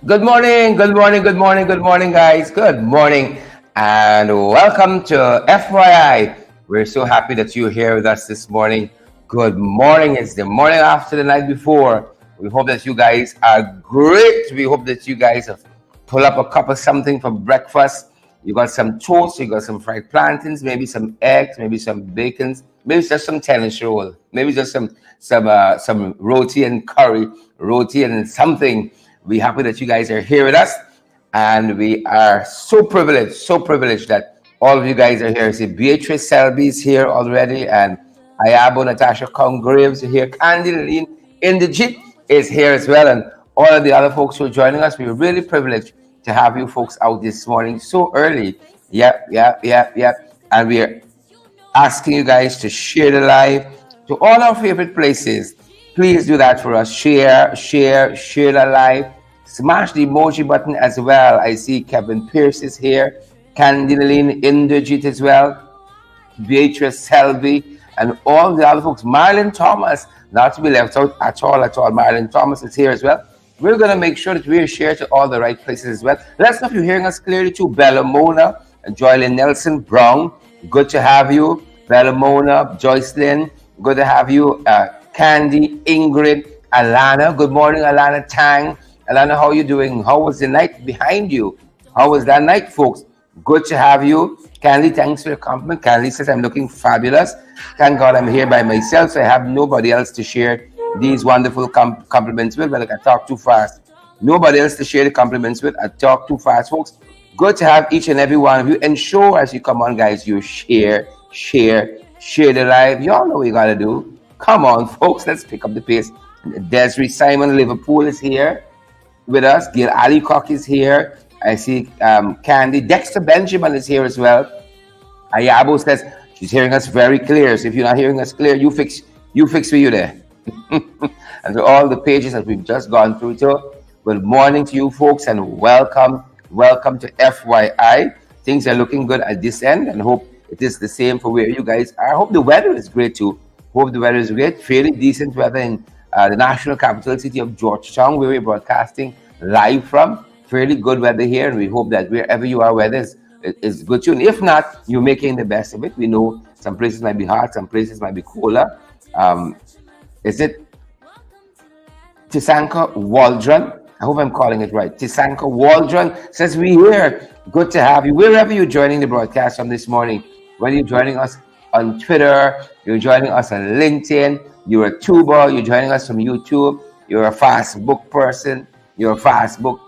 Good morning, good morning, good morning, good morning, guys. Good morning, and welcome to FYI. We're so happy that you're here with us this morning. Good morning. It's the morning after the night before. We hope that you guys are great. We hope that you guys have pull up a cup of something for breakfast. You got some toast, you got some fried plantains, maybe some eggs, maybe some bacons, maybe just some tennis roll, maybe just some roti and curry, roti and something. We're happy that you guys are here with us, and we are so privileged that all of you guys are here. See, Beatrice Selby is here already, and Ayabo Natasha Congraves is here. Candy Lynn in the Jeep is here as well, and all of the other folks who are joining us. We're really privileged to have you folks out this morning so early. Yep. And we're asking you guys to share the live to all our favorite places. Please do that for us. Share the live. Smash the emoji button as well. I see Kevin Pierce is here. Candiline Inderjit as well. Beatrice Selby, and all the other folks. Marlon Thomas, not to be left out at all. Marlon Thomas is here as well. We're going to make sure that we share to all the right places as well. Let us know if you're hearing us clearly too. Bella Mona, Joylyn Nelson Brown, good to have you. Bella Mona, Joycelyn, good to have you. Candy, Ingrid, Alana, good morning, Alana Tang. Alana, how are you doing? How was the night behind you? How was that night, folks? Good to have you. Candy, thanks for the compliment. Candy says, I'm looking fabulous. Thank God I'm here by myself, so I have nobody else to share these wonderful compliments with. But like, I talk too fast. Nobody else to share the compliments with. I talk too fast, folks. Good to have each and every one of you. Ensure as you come on, guys, you share the live. Y'all know what you got to do. Come on, folks. Let's pick up the pace. Desiree Simon Liverpool is here with us. Gil Alicock is here. I see Candy. Dexter Benjamin is here as well. Ayabo says she's hearing us very clear. So if you're not hearing us clear, you fix for you there. And to all the pages that we've just gone through. So good morning to you folks, and welcome to FYI. Things are looking good at this end, and hope it is the same for where you guys are. I hope the weather is great too. Hope the weather is great. Fairly decent weather in the national capital city of Georgetown, where we're broadcasting live from. Fairly good weather here, and we hope that wherever you are, weather is good too. And if not, you're making the best of it. We know some places might be hot, some places might be cooler. Is it Tisanka Waldron? I hope I'm calling it right. Tisanka Waldron says, we here. Good to have you. Wherever you're joining the broadcast from this morning, whether you're joining us on Twitter, you're joining us on LinkedIn, you're a tuber, you're joining us from YouTube, you're a Facebook person, you're a Facebook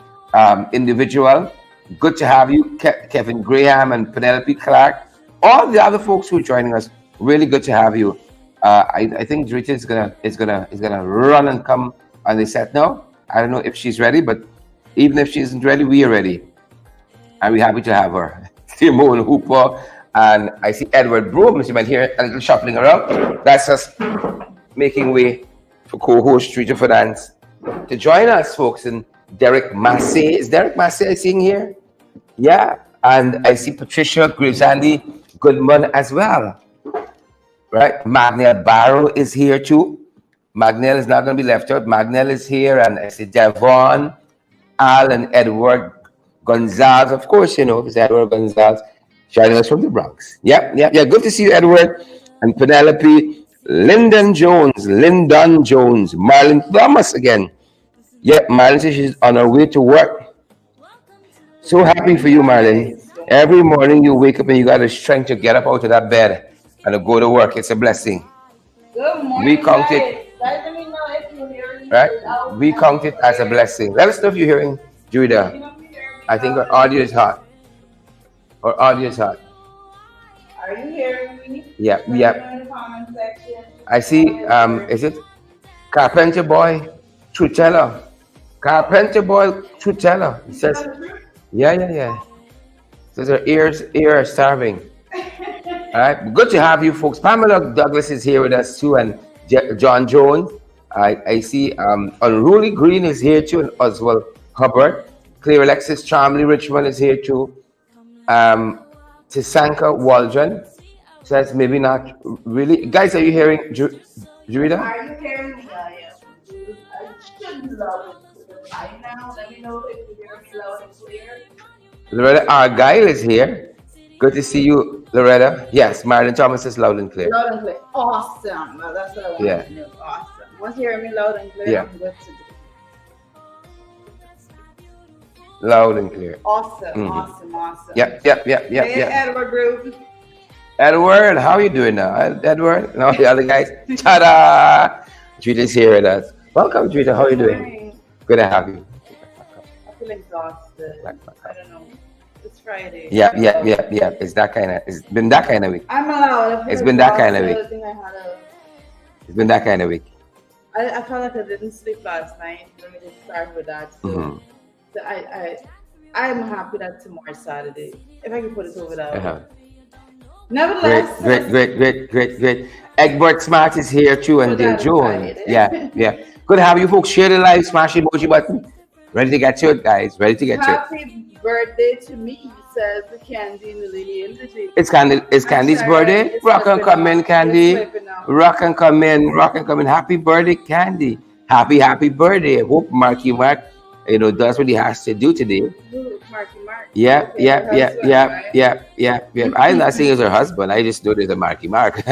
individual. Good to have you, Kevin Graham and Penelope Clark. All the other folks who are joining us, really good to have you. I think Drita is gonna run and come on the set now. I don't know if she's ready, but even if she isn't ready, we are ready, and we're happy to have her. Simone Hooper, and I see Edward Broom. You might hear a little shuffling around. That's us making way for co-host Drita Finance to join us, folks. And Derek Massey. Is Derek Massey seeing here? Yeah. And I see Patricia Grisandi Goodman as well. Right? Magnell Barrow is here too. Magnell is not going to be left out. Magnell is here. And I see Devon, Al, and Edward Gonzalez. Of course, you know, it's Edward Gonzalez joining us from the Bronx. Yeah. Good to see you, Edward. And Penelope, Lyndon Jones, Marlon Thomas again. Yep, Marlon says she's on her way to work. So happy for you, Marlon. Every morning you wake up and you got the strength to get up out of that bed and to go to work. It's a blessing. Good morning, we count it, let me know if you're hearing right? We count it as a blessing. Let us know if you're hearing Judah. I think our audio is hot. Are you hearing me? Yeah. In the comment section. I see, is it Carpenter Boy Trutella? Carpenter Boy Trutella. He says, yeah. Says her ears are starving. All right, good to have you folks. Pamela Douglas is here with us too, and John Jones. I see Unruly Green is here too, and Oswald Hubbard. Claire Alexis Charmley Richmond is here too. Tisanka Waldron says maybe not really. Guys, are you hearing Jurida? Are you hearing me? I should love it. FYI now. Let me know if you hear me loud and clear. Loretta Argyle is here. Good to see you, Loretta. Yes, Marilyn Thomas is loud and clear. Loud and clear. Awesome. Now that's what I Yeah, wanted to know. Awesome. Once you hear me loud and clear, yeah, I'm good to go. loud and clear. Awesome. Hmm. Awesome. Awesome. Yep, yep, yep, yep, Hey, yep. Edward Group. Edward, how you doing now? Edward? No, the other guys. Ta-da! Jita's here with us. Welcome, Jita. How Good you doing? morning. Good to have you. I feel exhausted. Back, back I up. don't know. It's Friday. Yep, yep, yep, yep. It's that kind of. It's been that kind of week. I'm allowed. I feel It's been that kind of exhausted. week. I think I had a. It's been that kind of week. I felt like I didn't sleep last night. Let me just start with that. Hmm. So I'm happy that tomorrow's Saturday. If I can put it over that way. Uh-huh. Great, Nevertheless, great, great, great, great, great. Egbert Smart is here too, and put Dale that Jones. aside. Yeah, yeah. Good to have you folks. Share the live, smash the emoji button. Ready to get to it, guys. Ready to get to it. Happy birthday to me, says the Candy in the Lily Industry. It's Candy. It's I'm Candy's sorry, birthday. it's Rock and slipping come in, off. It's Candy. slipping off. Rock and come in. Rock and come in. Happy birthday, Candy. Happy birthday. I hope Marky Mark, does what he has to do today. Ooh, Marky Mark. Yeah, Okay, yeah, her yeah, husband, yeah, right? yeah, yeah, yeah. I'm not saying it's her husband. I just know there's a Marky Mark.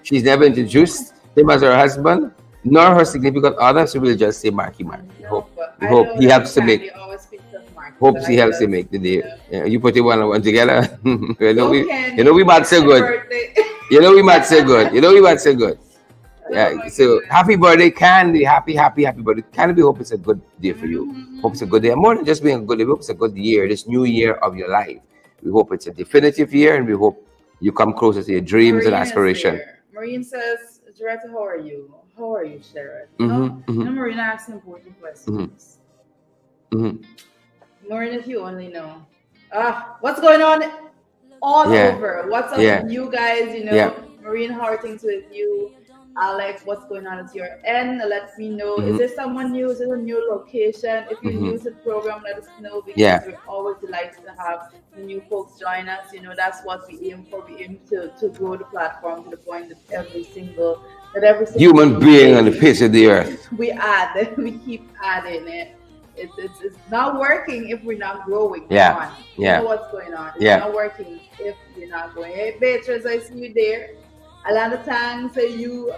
She's never introduced him as her husband, nor her significant other, so we'll just say Marky Mark. No, but We I hope know he that helps to Candy make. always speaks of Marky, Hopes but he I helps to just, make the you day. know. Yeah, you put it one on one together. Go Candy, We might say happy good. birthday. We might say good. We might say good. Oh Yeah. my So goodness. happy birthday, Candy. Happy birthday. Candy, we hope it's a good day for you. Hope it's a good day. More than just being a good day, we hope it's a good year, this new year of your life. We hope it's a definitive year, and we hope you come closer to your dreams and Marine is aspiration. here. Marine says, Joretta, how are you? How are you, Sharon? Mm-hmm, mm-hmm, Marine asks important mm-hmm, questions. mm-hmm. Marine, if you only know. What's going on all Yeah, over? What's up yeah, with you guys? yeah. Marine, how are things with you? Alex, what's going on at your end? Let me know. Is Mm-hmm, there someone new? Is it a new location? If you're mm-hmm. new to the program, let us know because Yeah. we're always delighted to have the new folks join us. That's what we aim for. We aim to grow the platform to the point that every single Human being on the day face of the earth. we add, we keep adding it. It's not working if we're not growing. Come Yeah, on. You yeah, know what's going on. It's yeah. not working if we're not growing. Hey, Beatrice, I see you there. Alana Tang say you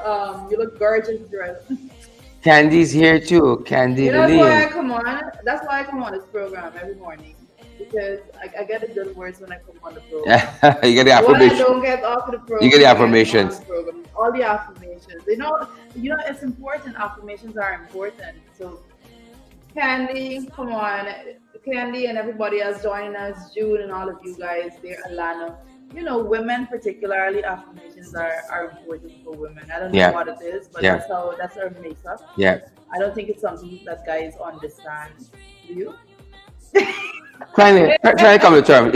look gorgeous, girl. Candy's here too. Candy That's why I Lillian. come on. That's why I come on this program every morning because I get the good words when I come on the program. You get the When I affirmation. don't get off of the program, You get the I get on affirmations. the program. All the affirmations. It's important. Affirmations are important. So Candy, come on. Candy and everybody else joining us, June and all of you guys there, Alana. Women particularly, affirmations are important for women. I don't know Yeah, what it is, but yeah, that's our makeup. yeah. I don't think it's something that guys understand. Do you? Trying to come to terms.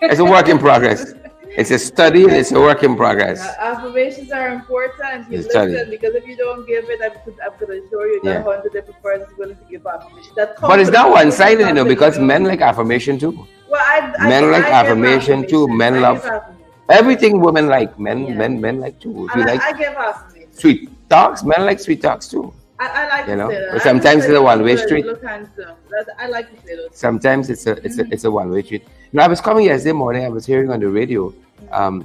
It's a work in progress. It's a study. It's a work in progress. Affirmations are important. You It's a study. listen because if you don't give it, I'm gonna show you that Yeah. 100 different persons willing to give affirmation. That But it's not confidence one-sided, is something, because men like affirmation too. Well, Men like I give affirmation too. affirmations. Men I love give affirmations. everything women like. Yeah. Men like too. If And you like I give affirmations. sweet talks, men like sweet talks too. I like to say that. But sometimes it's a one-way street. You look handsome. I like to say those. Sometimes it's a one-way street. I was coming yesterday morning. I was hearing on the radio. Well,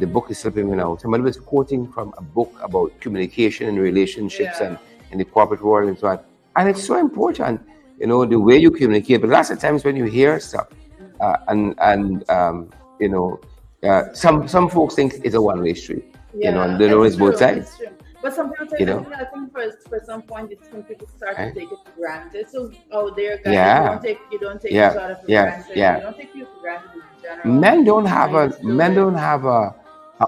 the book is slipping me now. Somebody was quoting from a book about communication and relationships Yeah. and in the corporate world and so on. And it's so important, the way you communicate. But lots of times when you hear stuff, some folks think it's a one-way street. And they know it's both sides. It's true. But some people take it, I think for some point, some people start to take it for granted. So, there, guys, Yeah. you don't take Yeah. each other for Yeah. granted. Yeah. You don't take people for granted in general. Men don't have And you still men do. don't have a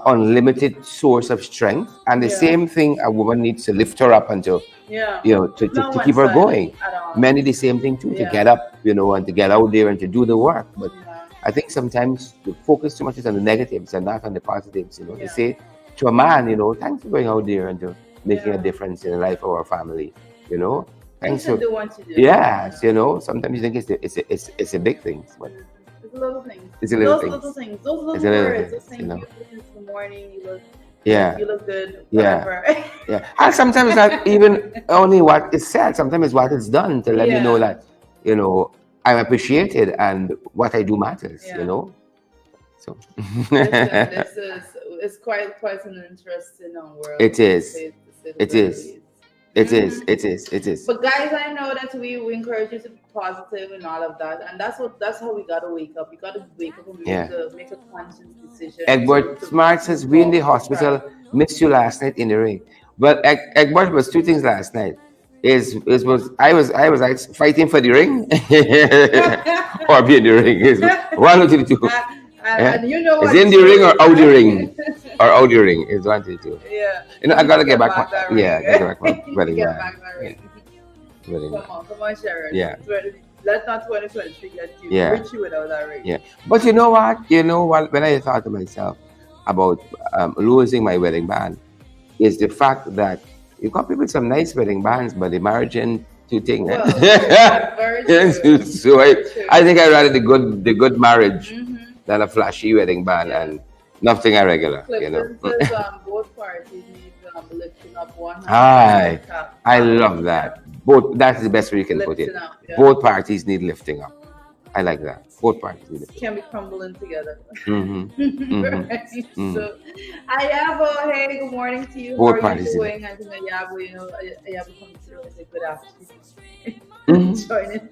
unlimited source of strength, and the Yeah. same thing, a woman needs to lift her up and to Yeah. to keep her going. At all. Men need the same thing too, to Yeah. get up, and to get out there and to do the work. But Yeah. I think sometimes the focus too much is on the negatives and not on the positives. Yeah. To say to a man, thanks for going out there and to making a Yeah. difference in the life of our family. You Thanks should for do what you do. yes. Sometimes you think it's a big thing, but It's a little things. it's a little Those thing. little things. Those little It's a little words. things, Those things you listen in the morning. You look. Yeah. You look good, Yeah. whatever. Yeah. And sometimes not even only what is said, sometimes it's what is done to let me know Yeah, that, I'm appreciated and what I do matters, yeah. So Listen, this is it's quite an interesting world it is. to say the It very is. least. It is. Hmm. It is. It is. But guys, I know that we encourage you to be positive and all of that, and that's how we gotta wake up. We gotta wake up and Yeah. make a conscious decision Egbert to Smart move says, we in the forward, to hospital try. missed you last night in the ring. Well, Egbert was two things last night. Is was I was like fighting for the ring or be in the ring. Is one of the two. Yeah? And you know Is what in the two ring or is, out the right? ring or out the ring is one of the two. Yeah, I you need gotta to get get back my back that ring. yeah, gotta get back my You need to wedding get band. back that Yeah, ring. wedding band. Come on, Sharon. Yeah. Let not 2023 get you Yeah. reach you without that ring. Yeah. But you know what? You know what? When I thought to myself about losing my wedding band, is the fact that you got people with some nice wedding bands, but the marriage and two things. Well, very true. So Very true. I think I rather the good marriage Mm-hmm. than a flashy wedding band Yeah. and nothing irregular. Clifton says both parties need lifting up one hand Aye, and cap. I love that. Both. That's the best way you can put it. Lifting up. Yeah. Both parties need lifting up. I like that. Both parties need lifting. Can be crumbling together. Mm-hmm. Right. Mm. So, Ayabo, hey, good morning to you. Both How are parties you need doing? I think Ayabo, Ayabo comes through and say good afternoon. Mhm. Joining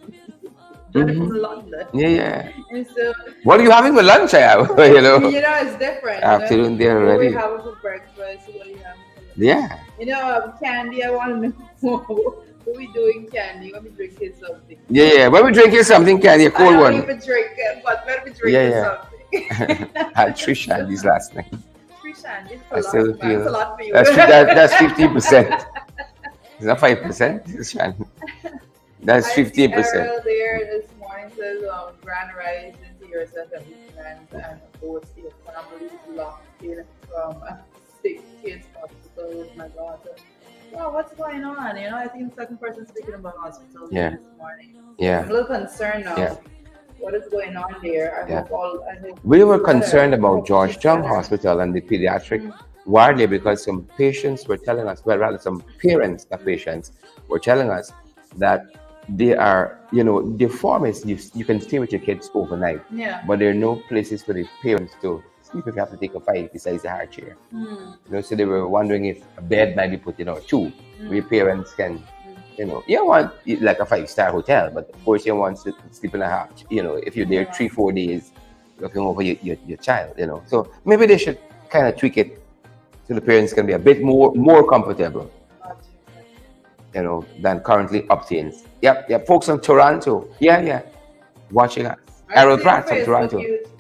Mhm. from London. Yeah. And so, What are you having for lunch? I have, it's different. Afternoon there What we already. have for breakfast? What do you have for lunch? Yeah. Candy, I want to know what we doing, Candy. Let me drinking something. Yeah. When we drinking something, Candy, a I cold don't one. even drink it, but let me drink Yeah. something. I had 3 shandies last night. 3 shandies, I it's a still lot, man. feel It's a lot for you. that's 15%. It's not 5%. Shandy. That's I see 15%. Errol there this morning says, grand rise into your second weekend and both your family locked in from a sick kids hospital with my daughter. Well, what's going on? I think the second person speaking about hospital Yeah. this morning. I'm Yeah. a little concerned now. Yeah. What is going on there? I Yeah. hope We were it's better. concerned I about hope Georgetown it's better. Hospital and the pediatric Mm. ward there because some patients were telling us, well, rather some parents of patients were telling us that they are, the form is you can stay with your kids overnight, Yeah. but there are no places for the parents to sleep if you have to take a 5 besides the hard chair. Mm. So they were wondering if a bed might be put in or 2, where Mm. parents can, you want like a 5-star hotel, but of course you want to sleep in a half, if you're there 3-4 days looking over your child, So maybe they should kind of tweak it so the parents can be a bit more comfortable, than currently obtains. Yep. Folks from Toronto. Yeah. Watching us. Errol Pratt from Toronto.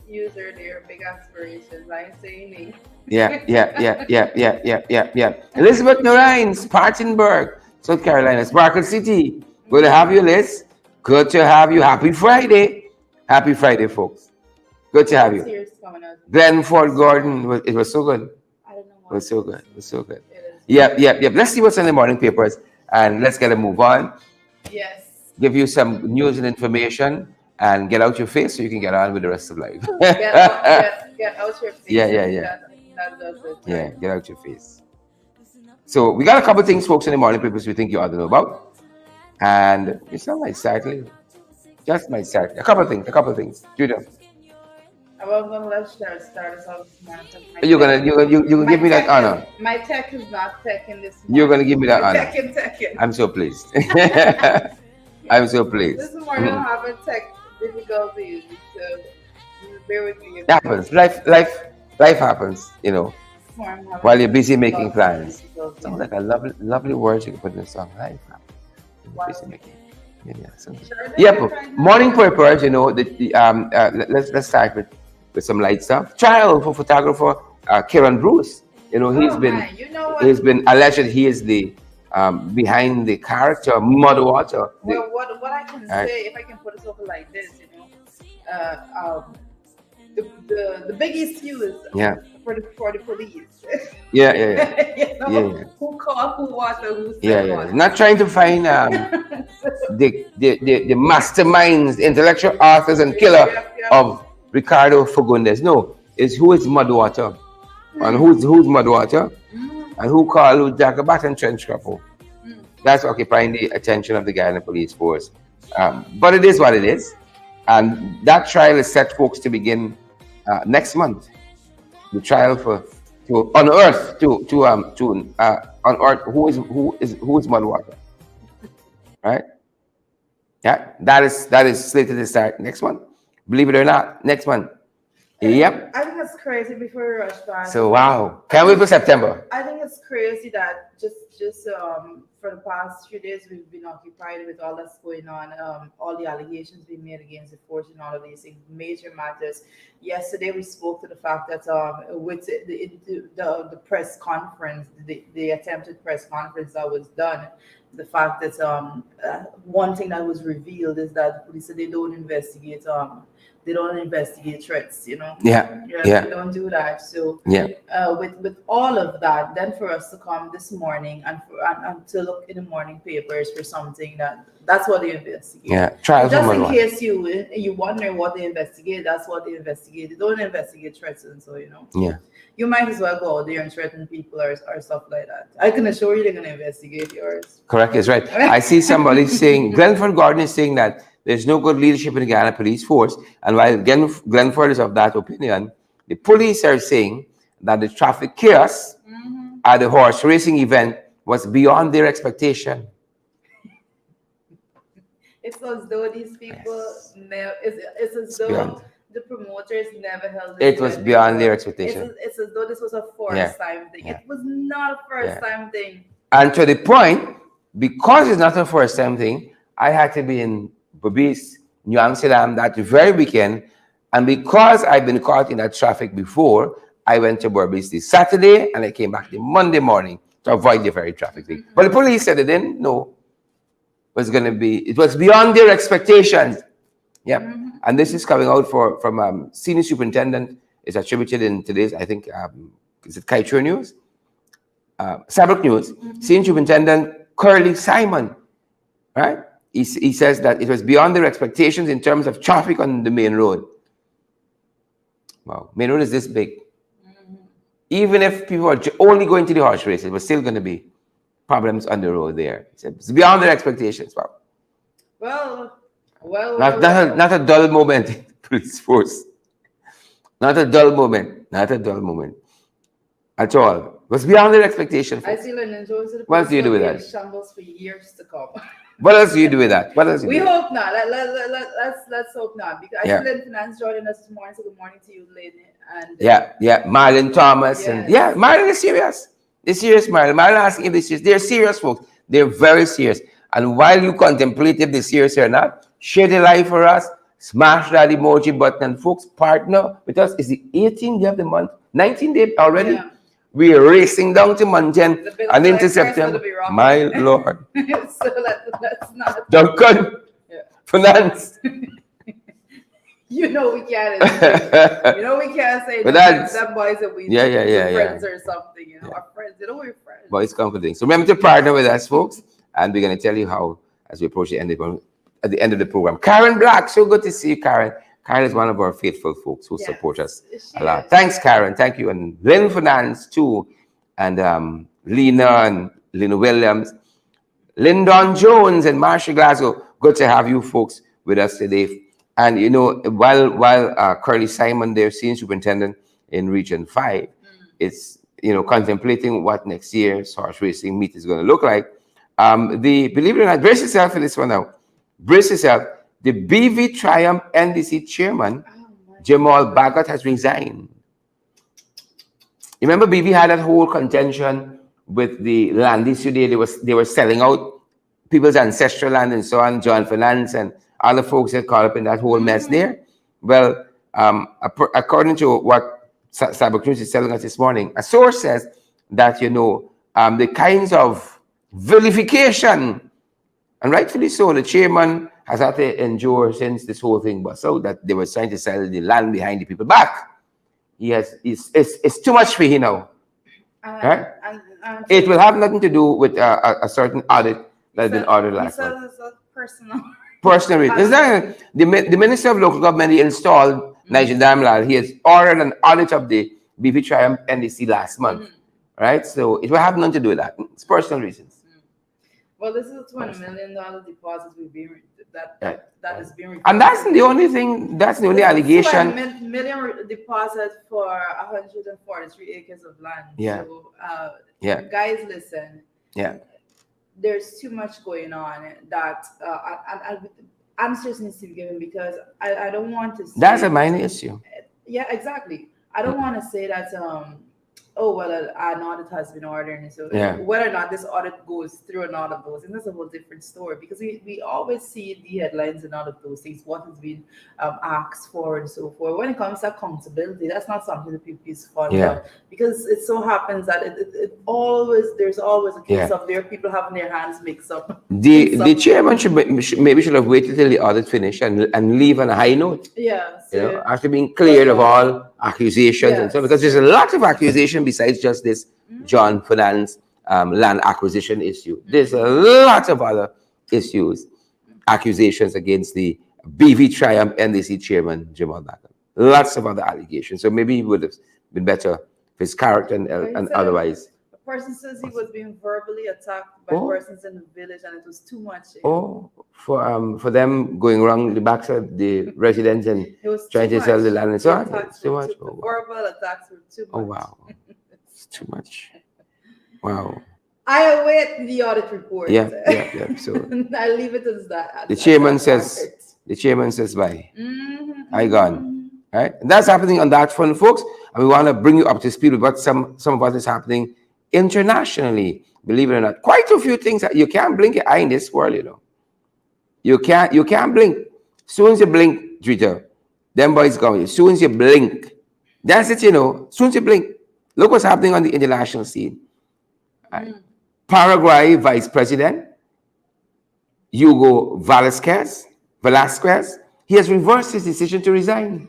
User there, big aspirations. I ain't saying me. Yeah. Elizabeth Norine, Spartanburg, South Carolina, Sparkle City. Good to have you, Liz. Good to have you. Happy Friday. Happy Friday, folks. Good to have you. Tears coming out. Glenford Gordon, it was so good. I don't know It what was so good. It was so good. it is. Yep. Let's see what's in the morning papers and let's get a move on. Yes. Give you some news and information and get out your face so you can get on with the rest of life. Get out your face. Yeah. That does it. Yeah, get out your face. So we got a couple things, folks, in the morning papers we think you ought to know about. And it's not my sadly. Just my sadly. A couple things. Judah. Well, let's start us off. You're gonna give me that honor. My tech is not tech in this. You're gonna give me that honor. Tech. I'm so pleased. I'm so pleased. This morning I'm having tech difficulties, so bear with me. It happens. Life happens, while you're busy making plans. Sounds like a lovely word you can put in a song. Life happens. Busy making. Morning papers, let's start with some light stuff. Trial for photographer Kieran Bruce. He's been alleged he is the behind the character Mud Water. Well, what I can say, if I can put it over like this, the big issue is for the police. Who called, who watched, who said what. Not trying to find the masterminds, intellectual authors and killer of Ricardo Fagundes. No, it's who is Mudwater. on who's Mudwater and who Jackabat and Trench Couple. That's occupying the attention of the Guyana Police Force. But it is what it is. And that trial is set, folks, to begin next month. The trial to unearth unearth who is Mudwater, right? Yeah, that is slated to start next month. Believe it or not, next month. Yep. I think it's crazy before we rush back. So wow, can't wait for September. I think it's crazy that just for the past few days we've been occupied with all that's going on, all the allegations being made against the force and all of these things, major matters. Yesterday we spoke to the fact that with the press conference, the attempted press conference that was done, the fact that one thing that was revealed is that police said they don't investigate threats, Yeah. They don't do that. So with all of that, then for us to come this morning and to look in the morning papers for something that's what they investigate. Yeah, trial just in case you wonder what they investigate, that's what they investigate. They don't investigate threats, and so yeah, you might as well go out there and threaten people or stuff like that. I can assure you they're going to investigate yours. Correct, is right. I see somebody saying, Glenford Gordon is saying that there's no good leadership in the Guyana Police Force. And while Glenford is of that opinion, the police are saying that the traffic chaos at the horse racing event was beyond their expectation. It's as though these people it's as though the promoters never held it was beyond their expectation. It's as though this was a first time thing. It was not a first time thing. And to the point, because it's not a first time thing, I had to be in Berbice, New Amsterdam that very weekend. And because I've been caught in that traffic before, I went to Berbice this Saturday and I came back the Monday morning to avoid the very traffic thing. But the police said they didn't know it was beyond their expectations. Yeah. And this is coming out from senior superintendent. It's attributed in today's, I think, is it Kaichur News? Sabrok News. Senior superintendent Curly Simon, right? He says that it was beyond their expectations in terms of traffic on the main road. Wow, main road is this big. Even if people are only going to the horse races, there's still going to be problems on the road there. It's beyond their expectations. Wow. Well. Not a dull moment in the police force. Not a dull moment at all. It was beyond their expectations. I see Lyndon Jones. What do you do with that? Shambles for years to come. What else do you do with that? We hope not. Let's hope not. Because I see Lynn Finance joining us this morning. So good morning to you, Lynn. And Marlon Thomas and Marlon is serious. They're serious, Marlon. Marlon asking if they're serious. They're serious, folks. They're very serious. And while you contemplate if they're serious or not, share the live for us. Smash that emoji button, and folks, partner with us. Is the 18th day of the month? 19th day already. Yeah. We are racing down to month 10 and into September. My Lord. So let's not. Duncan. Finance. We can't. We can't say that boys that we friends or something. Our friends. We're friends. But it's comforting. So remember to partner with us, folks, and we're going to tell you how as we approach the end of the program. Karen Black, so good to see you, Karen. Karen is one of our faithful folks who support us a lot. Thanks, Karen. Thank you. And Lynn Finance, too. And Lena Williams. Lyndon Jones and Marsha Glasgow. Good to have you folks with us today. And, while Curly Simon, their senior superintendent in Region 5, is, contemplating what next year's horse racing meet is going to look like. Believe it or not, brace yourself for this one now. Brace yourself. The BV Triumph NDC chairman, Jamal Bagot, has resigned. Remember, BV had that whole contention with the land issue there. They were selling out people's ancestral land and so on. John Finance and other folks had caught up in that whole mess there. Well, according to what Sabrok News is telling us this morning, a source says that, the kinds of vilification, and rightfully so, the chairman has had to endure since this whole thing was so that they were trying to sell the land behind the people back. It's too much for him now. Right? It will have nothing to do with a certain audit that has been ordered last month. It's personal. Personally, the Minister of Local Government, he installed Nigel Damlal. He has ordered an audit of the BV Triumph NDC last month, right? So it will have nothing to do with that. It's personal reasons. Well, this is a $20 million deposit we've been Right. that is being And reported. that's the only thing, that's the only This is allegation. $20 million deposit for 143 acres of land. Yeah. So, Yeah. guys, listen. Yeah. There's too much going on that answers needs to be given, because I don't want to say, That's a minor issue. yeah, exactly. I don't want to say that oh well, an audit has been ordered, and so Yeah. whether or not this audit goes through or not of those, and that's a whole different story, because we always see the headlines and all of those things, what has been asked for and so forth. When it comes to accountability, that's not something that people is fond Yeah. of, because it so happens that there's always a case Yeah. of there people having their hands mixed up. The chairman maybe should have waited till the audit finished and leave on a high note. Yeah, You know, so after being cleared of all accusations and so, because there's a lot of accusation besides just this John Fernandez land acquisition issue. There's a lot of other issues, accusations against the BV Triumph NDC chairman Jamal Bakan. Lots of other allegations. So maybe he would have been better for his character and otherwise. a person says he was being verbally attacked by Oh. persons in the village, and it was too much. Oh, for them going around the backs of the residents and It was trying too to sell the much. land and so The on. attacks It's too were much. The Oh, wow. verbal attacks were too much. Oh, wow. It's too much. Wow. I await the audit report. Yeah. So I'll leave it as that. the chairman says bye. I gone. Right? And that's happening on that front, folks. And we want to bring you up to speed with what some of what is happening internationally. Believe it or not, quite a few things that you can't blink your eye in this world, you know. You can't blink. Soon as you blink, Twitter, them boys going. Soon as you blink, that's it, you know. Soon as you blink, look what's happening on the international scene. Right. Paraguay Vice President Hugo Velasquez, he has reversed his decision to resign.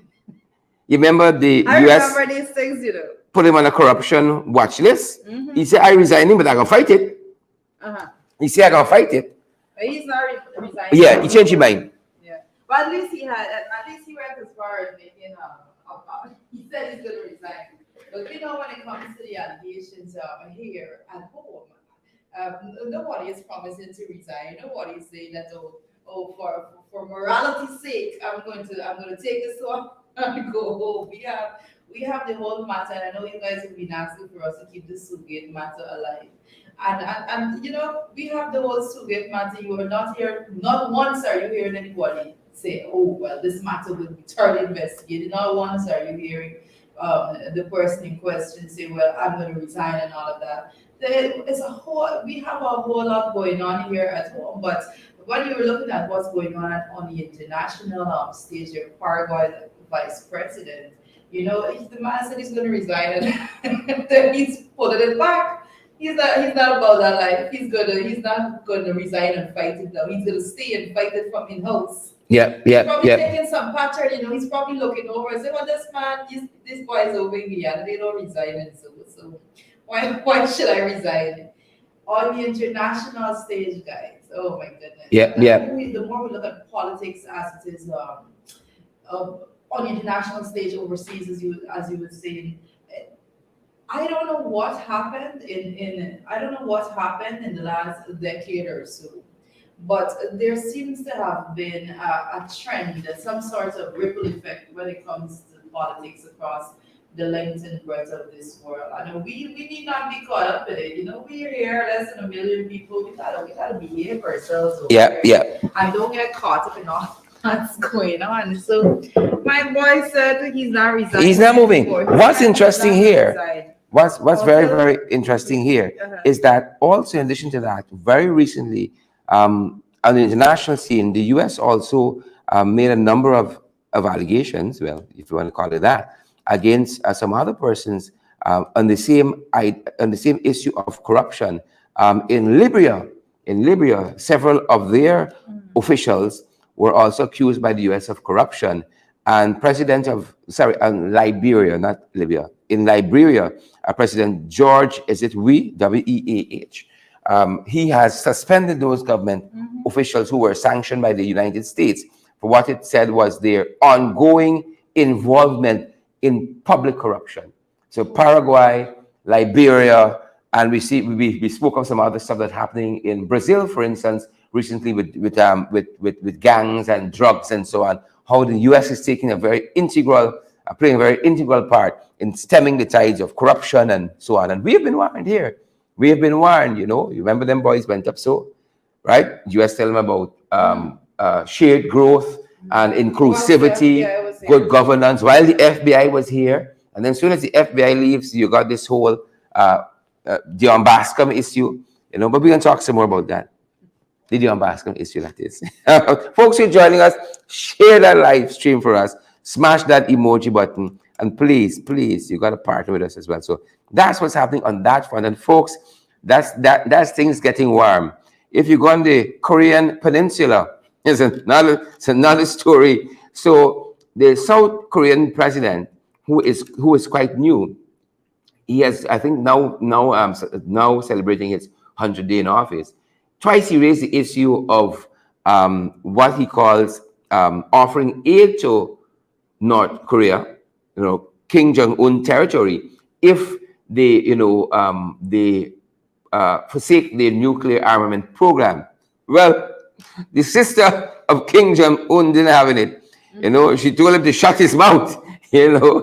You remember the I US remember these things, you know. put him on a corruption watch list. He said, I resigning, but I'm going to fight it. He said, I'm going to fight it. But he's not resigning. Yeah, he changed his mind. Yeah. But at least he went as far as making he said he's going to resign. But you know, when it comes to the allegations here at home, nobody is promising to resign. Nobody is saying that for morality's sake, I'm going to take this one and go home. We have the whole matter, and I know you guys have been asking for us to keep the Sugate matter alive. And you know, we have the whole Sugate matter. You are not here, not once are you hearing anybody say, oh well, this matter will be thoroughly investigated. Not once are you hearing the person in question say, well, I'm going to resign and all of that. We have a whole lot going on here at home, but when you're looking at what's going on the international stage, your Paraguay vice president, you know, if the man said he's going to resign and then he's pulling it back. He's not about that life. He's not gonna resign and fight it now. He's gonna stay and fight it from in-house. Yeah. He's probably taking some pattern, you know, he's probably looking over and saying, well, this man, this boy is over in Guyana, they don't resign, and so why should I resign? On the international stage, guys, oh my goodness. The more we look at politics as it is on the international stage overseas, as you were saying, I don't know what happened in the last decade or so, but there seems to have been a trend, some sort of ripple effect when it comes to politics across the length and breadth of this world. I know we need not be caught up in it. You know, we're here, less than 1 million people. We gotta behave ourselves. And don't get caught up in all that's going on. So my boy said he's not resigning. He's not moving. What's interesting here? What's very, very interesting here is that also, in addition to that, very recently, on the international scene, the US also made a number of allegations, well, if you want to call it that, against some other persons on the same issue of corruption. In Libya, several of their officials were also accused by the US of corruption. And Liberia, not Libya. In Liberia, President George, W-E-A-H, he has suspended those government officials who were sanctioned by the United States for what it said was their ongoing involvement in public corruption. So Paraguay, Liberia, and we spoke of some other stuff that's happening in Brazil, for instance, recently with gangs and drugs and so on. How the U.S. is taking playing a very integral part in stemming the tides of corruption and so on. And we have been warned here. We have been warned. You remember them boys went up so, right? U.S. tell them about shared growth and inclusivity, good governance, while the FBI was here. And then as soon as the FBI leaves, you got this whole Dion Bascom issue, but we can talk some more about that. The Dion Bascom issue, that is. Folks who are joining us, share that live stream for us, smash that emoji button, and please, you got to partner with us as well. So that's what's happening on that front. And folks, that's things getting warm. If you go on the Korean Peninsula, it's another story. So the South Korean president, who is quite new, he has, I think, now celebrating his 100th day in office. Twice he raised the issue of what he calls offering aid to North Korea, Kim Jong-un territory, if they forsake their nuclear armament program. Well, the sister of Kim Jong-un didn't have it. She told him to shut his mouth,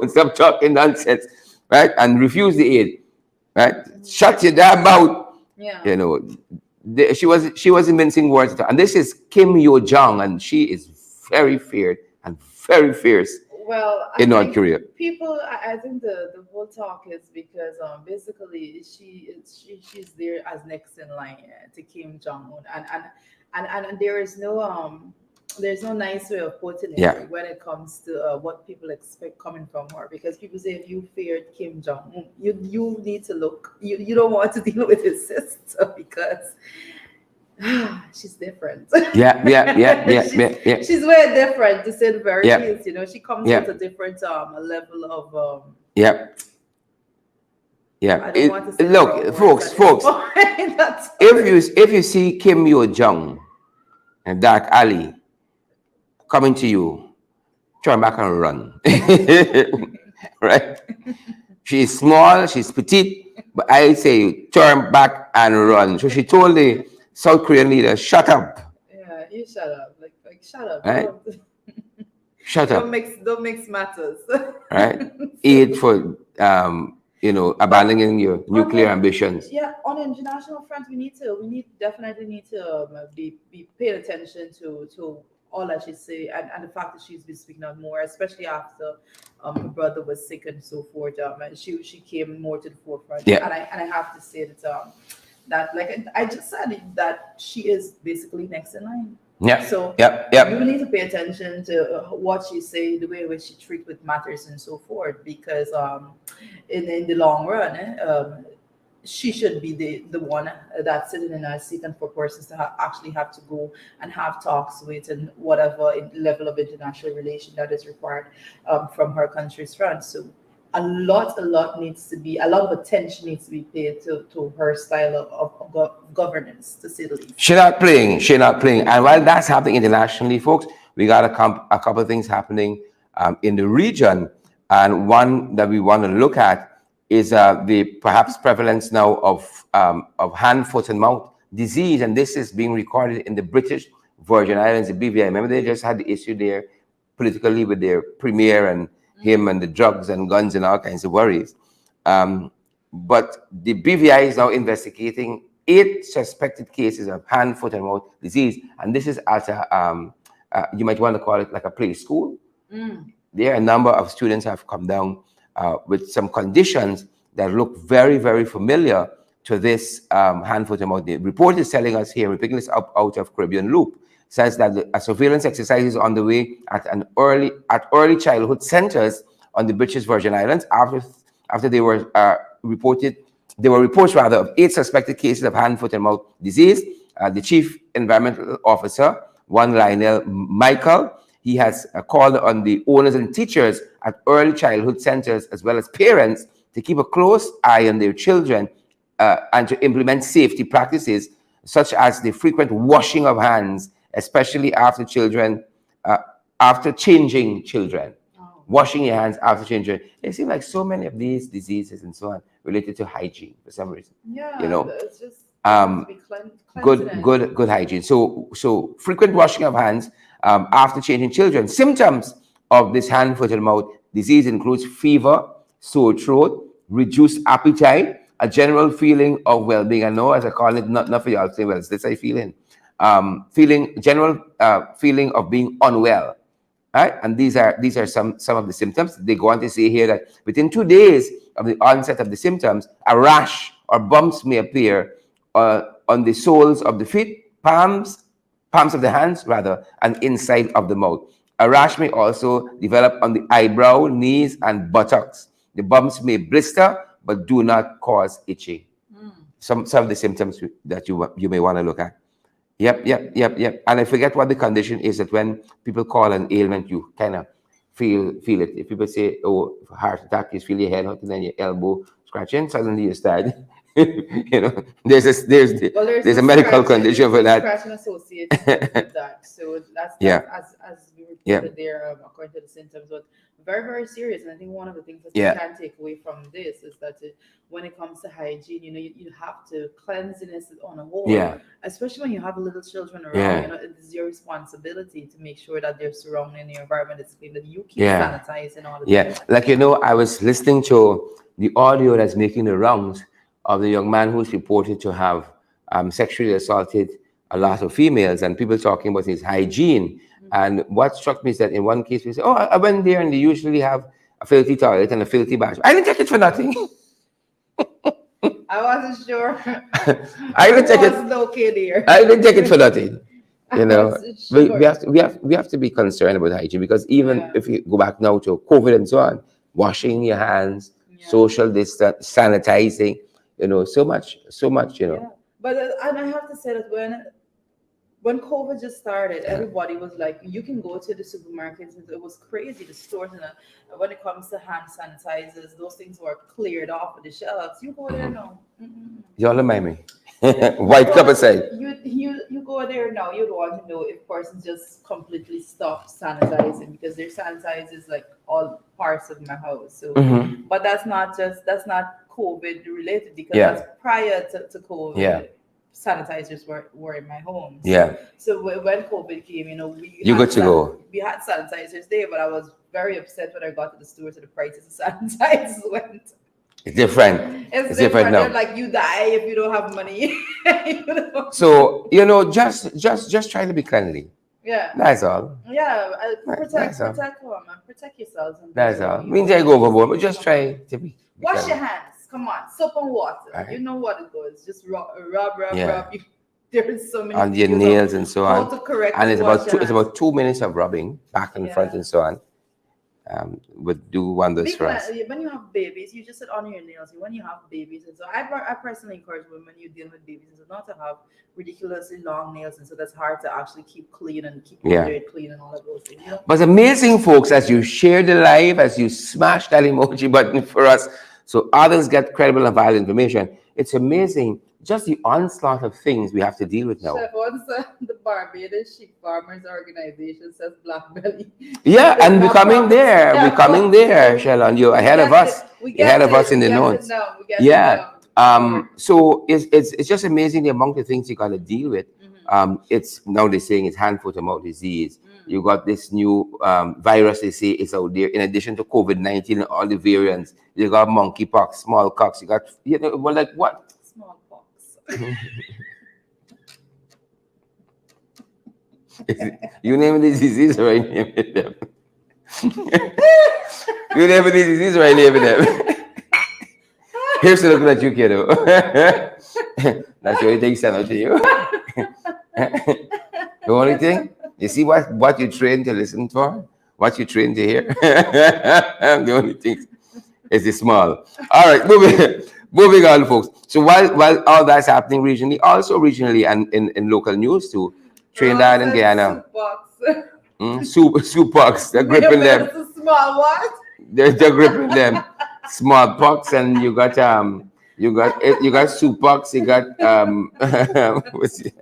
stop talking nonsense, right? And refuse the aid, right? Shut your damn mouth. Yeah. She wasn't mincing words. And this is Kim Yo Jong, and she is very feared and very fierce. Well, in North Korea, people, I think the whole talk is because basically she's there as next in line to Kim Jong Un, and there's no nice way of putting it when it comes to what people expect coming from her, because people say if you feared Kim Jong Un, you need to look, you don't want to deal with his sister because she's different. Yeah. She's very different, to say the very least. She comes with a different level of I don't want to say look, folks. That's if you see Kim Yo Jong and Dark Alley coming to you, turn back and run. Right? She's small, she's petite, but I say turn back and run. So she told the South Korean leader, shut up. Yeah, you shut up. Like shut up. Right? Shut up. Don't mix matters. Right? Aid for abandoning your nuclear ambitions. Yeah, on the international front, we definitely need to be paying attention to all that she say, and the fact that she's been speaking out more, especially after her brother was sick and so forth. And she came more to the forefront. Yeah. And I have to say that like I just said, that she is basically next in line. Yeah. So we need to pay attention to what she say, the way in which she treat with matters and so forth, because in the long run, she should be the one that's sitting in a seat, and for persons to actually have to go and have talks with, and whatever level of international relation that is required from her country's front. So a lot of attention needs to be paid to her style of governance, to say the least. She's not playing. And while that's happening internationally, folks, we got a couple of things happening in the region. And one that we want to look at is the perhaps prevalence now of hand, foot, and mouth disease. And this is being recorded in the British Virgin Islands, the BVI. Remember, they just had the issue there politically with their premier and him and the drugs and guns and all kinds of worries. But the BVI is now investigating 8 suspected cases of hand, foot, and mouth disease. And this is at you might want to call it like a play school. There, a number of students have come down with some conditions that look very, very familiar to this hand, foot, and mouth. The report is telling us here, we're picking this up out of Caribbean Loop, says that a surveillance exercise is on the way at early childhood centers on the British Virgin Islands after they were reports of 8 suspected cases of hand, foot, and mouth disease. The chief environmental officer, one Lionel Michael, he has called on the owners and teachers at early childhood centers, as well as parents, to keep a close eye on their children and to implement safety practices such as the frequent washing of hands, especially after changing children. washing your hands after changing. It seems like so many of these diseases and so on related to hygiene for some reason. You Yeah, know, it's just there has to um, be good cleanliness. good good hygiene. So frequent washing of hands after changing children. Symptoms of this hand, foot, and mouth disease includes fever, sore throat, reduced appetite, a general feeling of well-being. I know, as I call it, not for y'all to say, well, it's this I feeling. Feeling general feeling of being unwell. Right? And these are some of the symptoms. They go on to say here that within 2 days of the onset of the symptoms, a rash or bumps may appear on the soles of the feet, palms of the hands rather, and inside of the mouth. A rash may also develop on the eyebrow, knees, and buttocks. The bumps may blister but do not cause itching. Some of the symptoms that you may want to look at. Yep. And I forget what the condition is that when people call an ailment, you kind of feel it. If people say, "Oh, heart attack," you feel your head hurting and your elbow scratching. Suddenly you start, Well, there's a medical condition there's for no that. scratching associated with that. So that's Yeah, as we yeah, reported there, according to the symptoms, but very, very serious. And I think one of the things that you yeah, can take away from this is that when it comes to hygiene, you have to cleanliness on a whole, yeah, especially when you have little children around. yeah, It is your responsibility to make sure that their surrounding the environment is clean, that you keep yeah, sanitizing all the yeah. time. Like I was listening to the audio that's making the rounds of the young man who's reported to have sexually assaulted a lot of females, and people talking about his hygiene. And what struck me is that in one case, we say, "Oh, I went there, and they usually have a filthy toilet and a filthy bathroom." I didn't take it for nothing. I wasn't sure I who didn't take was it. okay there. I didn't take it for nothing. I wasn't We sure. have we have to be concerned about hygiene, because even Yeah, if you go back now to COVID and so on, washing your hands, yeah. social distance, sanitizing, so much. Yeah, but and I have to say that when COVID just started, Yeah. everybody was like, you can go to the supermarkets, and it was crazy. The stores, and when it comes to hand sanitizers, those things were cleared off of the shelves. You go there now. Mm-mm. You all remind me. You White cup don't. aside. You go there now. You'd want to know if person just completely stopped sanitizing because their sanitizers like all parts of my house. So, Hmm. but that's not COVID related because Yeah, that's prior to yeah, COVID. Sanitizers were in my home. yeah. So when COVID came, You good to go. we had sanitizers there, but I was very upset when I got to the store to the prices of sanitizers went. It's different. It's It's different different. They're now. like you die if you don't have money. You know? So just try to be cleanly. Yeah, That's all. yeah. That's all. Protect home and protect yourselves and those That's all. around you. Means I go overboard, but just try to be Wash your cleanly. hands. Come on, soap and water. All You right. know what it goes. Just rub, Yeah. rub. There's so many On your videos of nails and so how on. to And correctly it's wash about your two, it's hands. about 2 minutes of rubbing back and front Yeah. and so on. Would do wonders for us. When you have babies, you just sit on your nails. When you have babies, and so I personally encourage women when you deal with babies, and so not to have ridiculously long nails, and so that's hard to actually keep clean and keep Yeah. under it clean and all of those things. But amazing, folks, as you share the live, as you smash that emoji button for us so others get credible and valid information. It's amazing just the onslaught of things we have to deal with now. Chef, once the Barbados Sheep Farmers Organization says black belly. Yeah, The and we're coming nonprofits there. We're coming there, so Shalon. You're we ahead of get us. it. We You're ahead get of us it. in We the get it notes. now. We get it Yeah. now. Forward. So it's just amazing the amount of things you got to deal with. Mhm. It's now they're saying it's hand, foot, and mouth disease. Mm. You got this new virus they say is out there. In addition to COVID-19 and all the variants, you got monkeypox, smallpox. You got well, like what? Smallpox. You name the disease, or I name it them. You name the disease, or I name it them. Here's to looking at you, kiddo. That's the only thing stand out to you. The only thing, you see what you trained to listen for, what you trained to hear. The only thing is the small. All right, moving on, folks. So while all that's happening regionally, also regionally and in local news too, Ron Trinidad and said Guyana, soup box. smallpox, they're gripping them. It's a small what? They're gripping them. Smallpox, and you got soupox, you got what's it?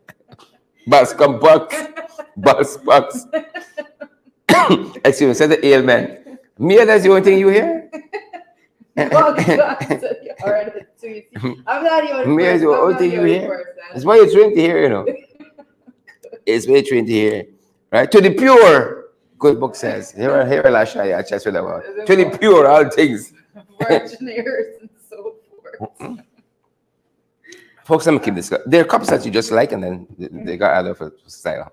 Bascompox, Baspox. Excuse me, said the ailment. Mia, that's the only thing you hear? God, you heard it too. You see, I'm not the only Mia is person. the I'm only not thing the you only hear? person. That's why you're trained to hear, It's very trained to hear. Right? To the pure, good book says. Here, Lashaya, just what about. To the pure, all things. Virgin ears and so forth. Folks, I'm gonna keep this. There are cups that you just like, and then they got other for style.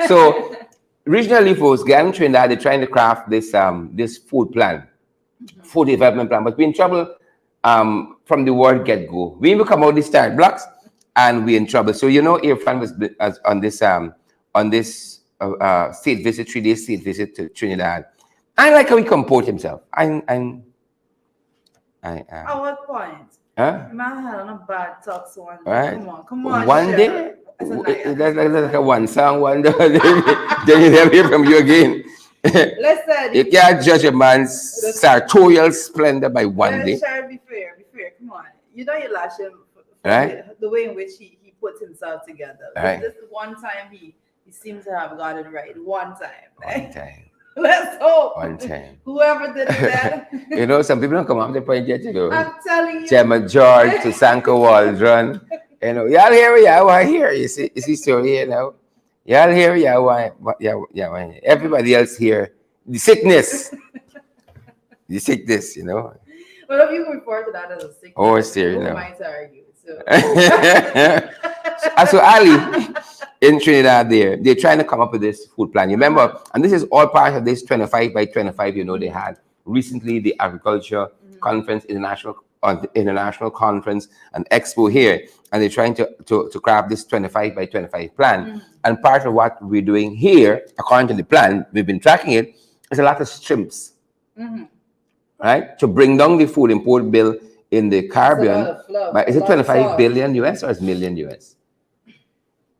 So, regionally, folks, Guyana and Trinidad, they're trying to craft this food plan, food development plan, but we're in trouble from the word get go. We even come out these start blocks, and we're in trouble. So Irfan was on this state visit, 3 day state visit to Trinidad. I like how he composed himself. At what point? Huh? Man had on a bad talk, so one day. Right? Come on, One share. day, That's a night. that's like a one song wonder. Then you never hear from you again. Listen, You can't judge a man's sartorial splendor by one day. Share, be fair. Come on. You know you lash him for Right? the way in which he puts himself together. Right. This one time he seems to have got it right. One time. One time. Let's hope. One time. Whoever did that. Some people don't come up to the point yet, I'm telling you. Chairman George to Sanko Waldron. Y'all hear me? I hear. You see story here now. Y'all hear me? Yeah. Everybody else here. The sickness. The sickness, Well, if you reported that as a sickness, oh, serious now. might argue. So. So Ali, in Trinidad, they're trying to come up with this food plan. You remember, and this is all part of this 25 by 25. They had recently the agriculture conference, international conference, and expo here, and they're trying to craft this 25 by 25 plan. And part of what we're doing here, according to the plan, we've been tracking it, is a lot of shrimps, right? To bring down the food import bill in the Caribbean. But is it 25 billion US or is million US?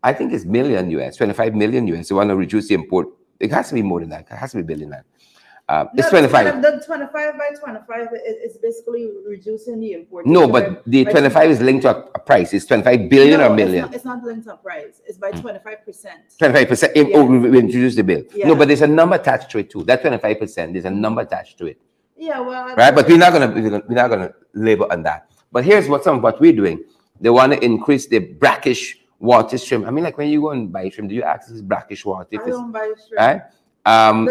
I think it's million US, 25 million US. You want to reduce the import. It has to be more than that. It has to be billion. It's 25. The 25 by 25 is basically reducing the import. No, but the 25 is linked to a price. It's 25 billion or million? It's not linked to a price. It's by 25%. 25%. We introduce the bill. Yeah. No, but there's a number attached to it too. That 25%, there's a number attached to it. Yeah, well, right. But we're not gonna labor on that. But here's what we're doing. They want to increase the brackish water shrimp. I mean, like when you go and buy shrimp, do you access brackish water? I don't buy shrimp. Right?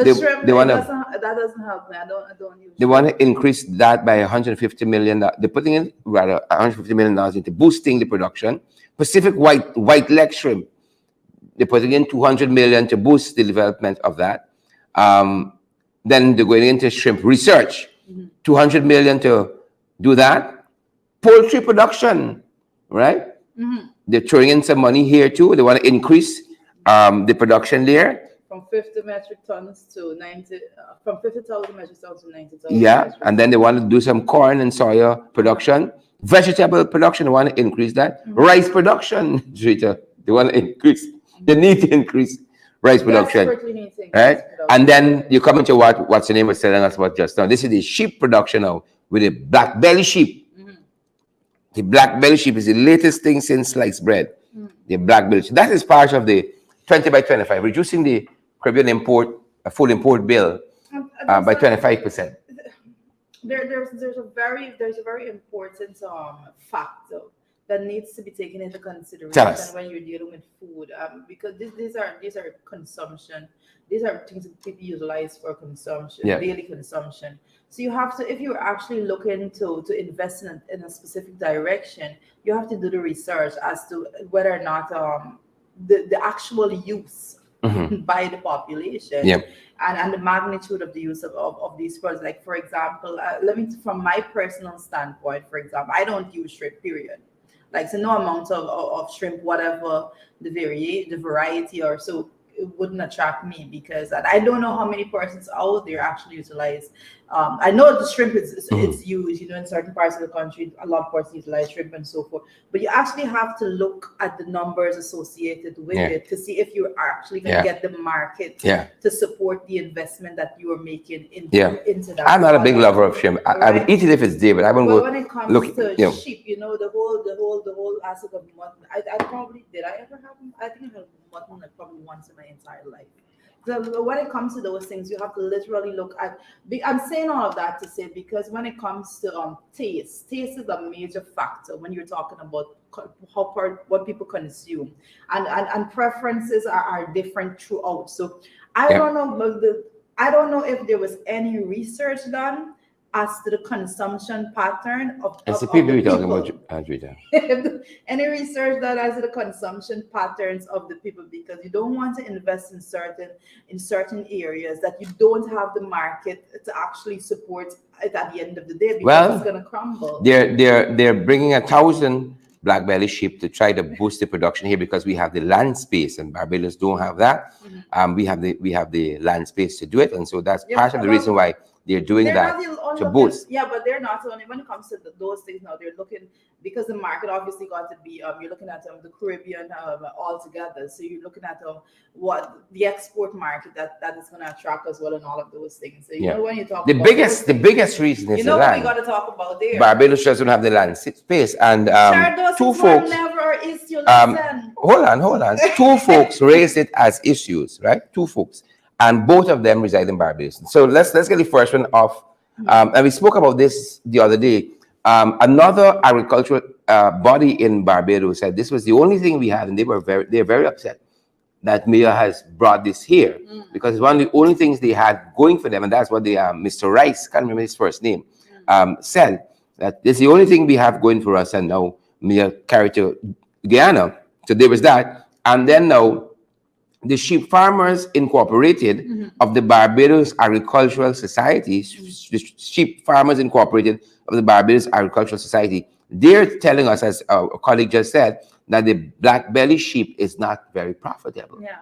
Shrimp, they want to. That doesn't help me. I don't use. They want to increase that by 150 million. They're putting in rather 150 million dollars into boosting the production. Pacific white leg shrimp. They're putting in 200 million to boost the development of that. Then they're going into shrimp research, 200 million to do that. Poultry production, right? They're throwing in some money here too. They want to increase the production there. From 50 metric tons to 90, from 50,000 metric tons to 90,000. Yeah, and then they want to do some corn and soya production. Vegetable production, they want to increase that. Rice production, Rita, they want to increase. They need to increase rice production, right? And then you come into what's the name was telling us about just now. This is the sheep production now with the black belly sheep. The black belly sheep is the latest thing since sliced bread. The black belly sheep. That is part of the 20 by 25, reducing the Caribbean food import bill by 25%. There's a very important factor that needs to be taken into consideration when you're dealing with food, because these are consumption. These are things that people utilize for consumption, daily consumption. So you have to, if you're actually looking to invest in a specific direction, you have to do the research as to whether or not the actual use by the population and the magnitude of the use of these products. Like, for example, from my personal standpoint, for example, I don't use shrimp, period. Like, so no amount of shrimp, whatever the variety or so, it wouldn't attract me, because I don't know how many persons out there actually utilize. I know the shrimp is it's used, in certain parts of the country, a lot of persons utilize shrimp and so forth. But you actually have to look at the numbers associated with it to see if you're actually going to get the market to support the investment that you are making into that. I'm not a big lover of shrimp. I would eat it if it's there, but I won't go. When it comes to sheep, the whole aspect of mutton. I ever have? I think I had mutton like probably once in my entire life. So when it comes to those things, you have to literally look at. I'm saying all of that to say because when it comes to taste is a major factor when you're talking about what people consume, and preferences are different throughout. So I Yep. don't know, I don't know if there was any research done as to the consumption pattern It's the of people the we're talking about, people. Andrea. Any research that has the consumption patterns of the people, because you don't want to invest in certain areas that you don't have the market to actually support it at the end of the day, because it's Well, going to crumble. they're bringing 1,000 black belly sheep to try to boost the production here because we have the land space and Barbados don't have that. We have the land space to do it, and so that's Yeah, part of the reason well, why they're doing they're that not the only to looking, boost. yeah, but they're not only when it comes to those things. Now they're looking, because the market obviously got to be you're looking at the Caribbean altogether, so you're looking at what the export market that is going to attract as well, and all of those things. So Yeah, when you talk the about those biggest the things, biggest reason is the what we got land. to talk about there. Barbados doesn't have the land space, and Sure, those two things were folks. never an issue. Listen. Hold on. Two folks raised it as issues, right? Two folks, and both of them reside in Barbados. So let's get the first one off. And we spoke about this the other day. Another agricultural body in Barbados said this was the only thing we had, and they're very upset that Mia has brought this here because it's one of the only things they had going for them, and that's what Mr. Rice, can't remember his first name, said that it's the only thing we have going for us, and now Mia carried to Guyana. So there was that, and then now the Sheep Farmers Incorporated of the Barbados Agricultural Society, the Sheep Farmers Incorporated of the Barbados Agricultural Society, they're telling us, as a colleague just said, that the black belly sheep is not very profitable. Yeah.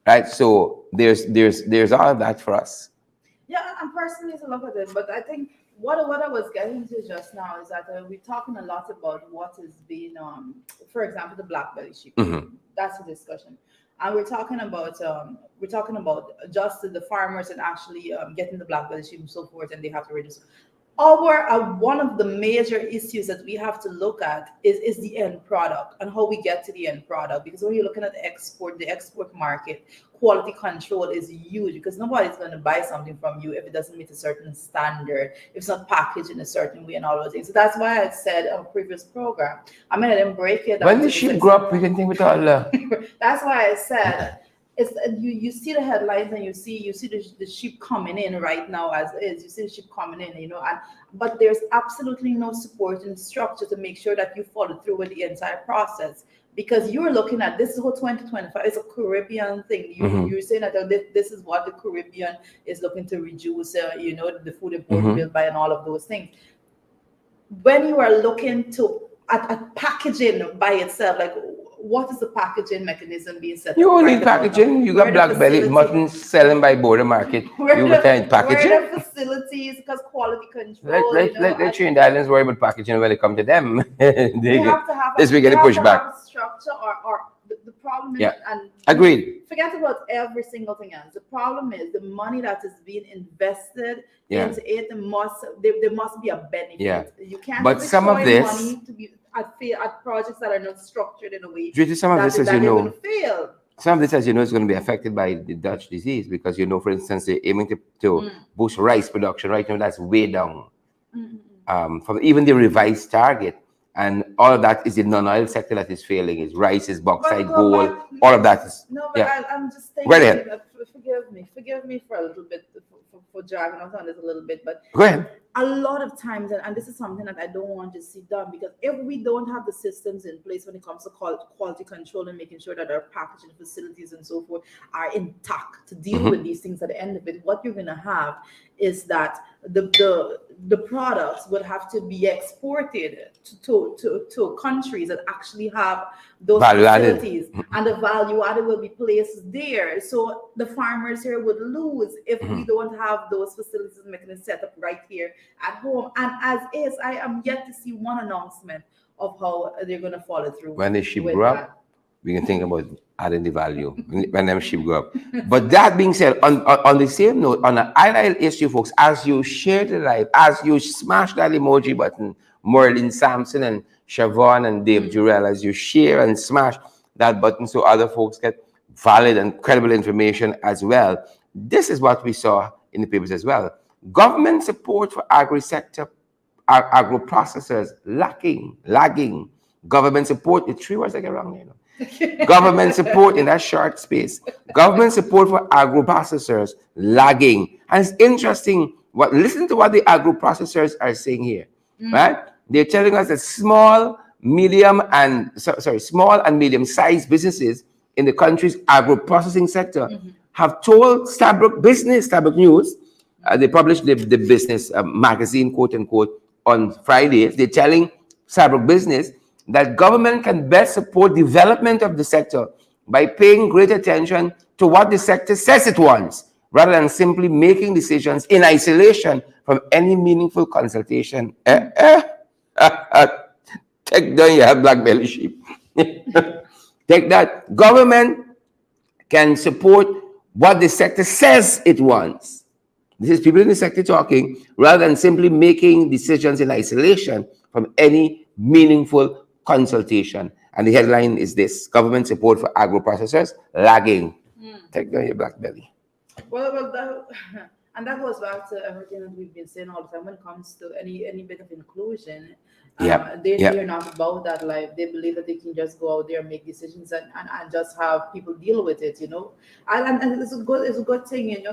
Right? So there's all of that for us. Yeah, I'm personally to look at it, but I think what I was getting to just now is that we're talking a lot about what is being, for example, the black belly sheep. That's a discussion, and we're talking about just the farmers and actually getting the black belly sheep and so forth, and they have to reduce. Our one of the major issues that we have to look at is the end product and how we get to the end product. Because when you're looking at the export market, quality control is huge, because nobody's going to buy something from you if it doesn't meet a certain standard, if it's not packaged in a certain way and all those things. So that's why I said on a previous program, I'm going to break it down. When the sheep grow up, we can think with all That's why I said it's you see the headlines and you see the sheep coming in right now as is. You see the sheep coming in, but there's absolutely no support and structure to make sure that you follow through with the entire process, because you're looking at this is what 2025 is a Caribbean thing. You're saying that this is what the Caribbean is looking to reduce, the food import bill by, and all of those things. When you are looking at packaging by itself, like, what is the packaging mechanism being set up? You only right about now? packaging. You got Where the black belly facility- mutton selling by border market. You got where packaging. the facilities, because quality control. Let Trinidad Islands worry about packaging when it come to them. You have to have this we you get a have to pushback. have a structure, or the problem is, Yeah. and Agreed. forget about every single thing else. The problem is the money that is being invested into it there must be a benefit. Yeah. You can't But some of destroy this- money to be at projects that are not structured in a way Due to some of this, as that you they're know, going to fail. some of this, as you know, is going to be affected by the Dutch disease because, for instance, they're aiming to boost rice production right now. That's way down from even the revised target. And all of that is the non-oil sector that is failing. Is rice, is bauxite, But gold, all of that is. No, but Yeah. I'm just thinking. Go ahead. Forgive me for a little bit for dragging out on this a little bit, but Go ahead. a lot of times, and this is something that I don't want to see done, because if we don't have the systems in place when it comes to quality control and making sure that our packaging facilities and so forth are intact to deal with these things at the end of it, what you're going to have is that the products would have to be exported to countries that actually have those Value added. facilities, and the value added will be placed there. So the farmers here would lose if we don't have those facilities and mechanisms set up right here at home. And as is, I am yet to see one announcement of how they're going to follow through. When the sheep with grow that. up, we can think about adding the value when them sheep grow up. But that being said, on the same note, on an IRL issue, folks, as you share the live, as you smash that emoji button, Merlin Sampson and Siobhan and Dave Jurel, as you share and smash that button so other folks get valid and credible information as well. This is what we saw in the papers as well. Government support for agri-sector, agro-processors lagging. Government support, the three words I get wrong, Government support in that short space. Government support for agro-processors lagging. And it's interesting, listen to what the agro-processors are saying here, right? They're telling us that small and medium-sized businesses in the country's agro-processing sector have told Stabrook News, they published the business magazine, quote unquote, on Fridays. They're telling Stabrook Business that government can best support development of the sector by paying great attention to what the sector says it wants, rather than simply making decisions in isolation from any meaningful consultation. Take down your black belly sheep. Take that. Government can support what the sector says it wants. This is people in the sector talking, rather than simply making decisions in isolation from any meaningful consultation. And the headline is this: government support for agro-processors lagging. Take down your black belly. Well, and that goes back to everything that we've been saying all the time when it comes to any bit of inclusion. They're not about that life. They believe that they can just go out there and make decisions and just have people deal with it, And it's a good thing,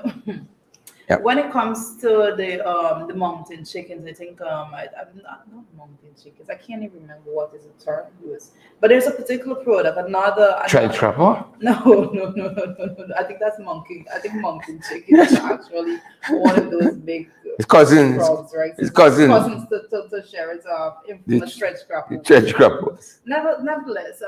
When it comes to the mountain chickens, I think I'm not mountain chickens. I can't even remember what is the term used. But there's a particular product, another trapper? No. I think that's monkey. I think mountain chickens are actually one of those big frogs, right? It's cousins. Cousins to Sherrod's infamous trench crabber. Trench crabber. Nevertheless,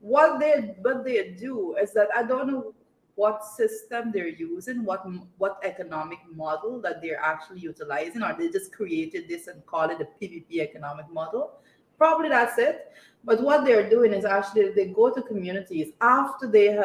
what they do is that I don't know what system they're using, what economic model that they're actually utilizing, or they just created this and call it a PPP economic model. Probably that's it. But what they're doing is actually they go to communities after they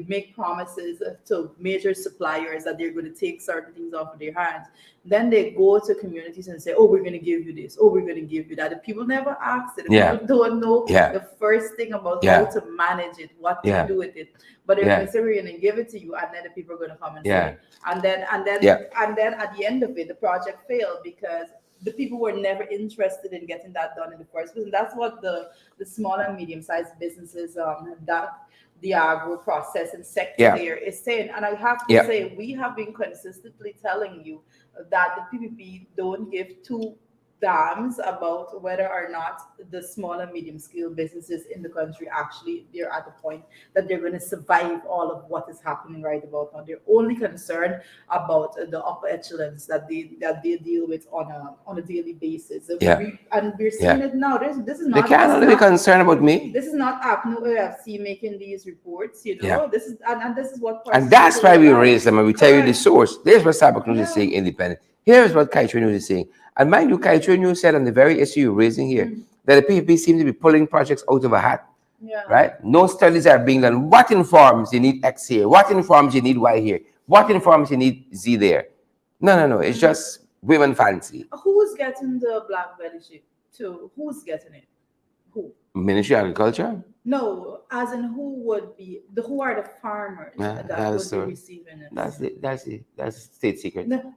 make promises to major suppliers that they're going to take certain things off of their hands. Then they go to communities and say, "Oh, we're going to give you this. Oh, we're going to give you that." The people never ask it. The people don't know the first thing about how to manage it, what to do with it. But they're going to say, "We're going to give it to you," and then the people are going to come and say, and then at the end of it, the project failed because the people were never interested in getting that done in the first place. And that's what the small and medium-sized businesses that the agro processing sector there is saying. And I have to say, we have been consistently telling you that the PPP don't give two dams about whether or not the small and medium scale businesses in the country actually they're at the point that they're going to survive all of what is happening right about now. They're only concerned about the upper echelons that they deal with on a daily basis. And we're seeing it now. This is not. They can't only be concerned about me. This is not APNO AFC making these reports. This is and this is what. And that's why we raise them and we tell you the source. There's what Stabrook News is saying, independent. Here's what Kaitree News is saying. And mind you, Kaitree News said on the very issue you're raising here that the PPP seems to be pulling projects out of a hat. Right? No studies are being done. What informs you need X here? What informs you need Y here? What informs you need Z there? No. It's just women fancy. Who's getting the black belly sheep too? Who's getting it? Who? Ministry of Agriculture? No, as in who are the farmers that would be receiving it? That's state secret. No,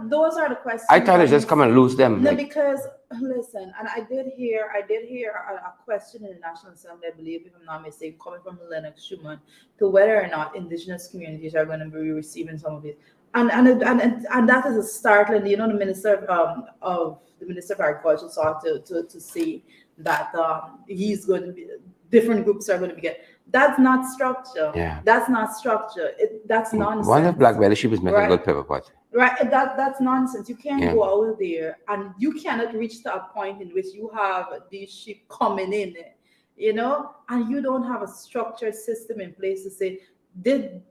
those are the questions. I thought it's just come and lose them. No, because listen, and I did hear a question in the National Assembly, I believe, if I'm not mistaken, coming from Lennox Schumann, to whether or not indigenous communities are going to be receiving some of it. And that is a startling. The Minister of Agriculture sought to say that he's going to be different groups are going to be getting. That's not structure. That's not structure. That's nonsense. One of black belly sheep is making a good pepper pot. Right. That's nonsense. You can't go out there and you cannot reach to a point in which you have these sheep coming in, and you don't have a structured system in place to say,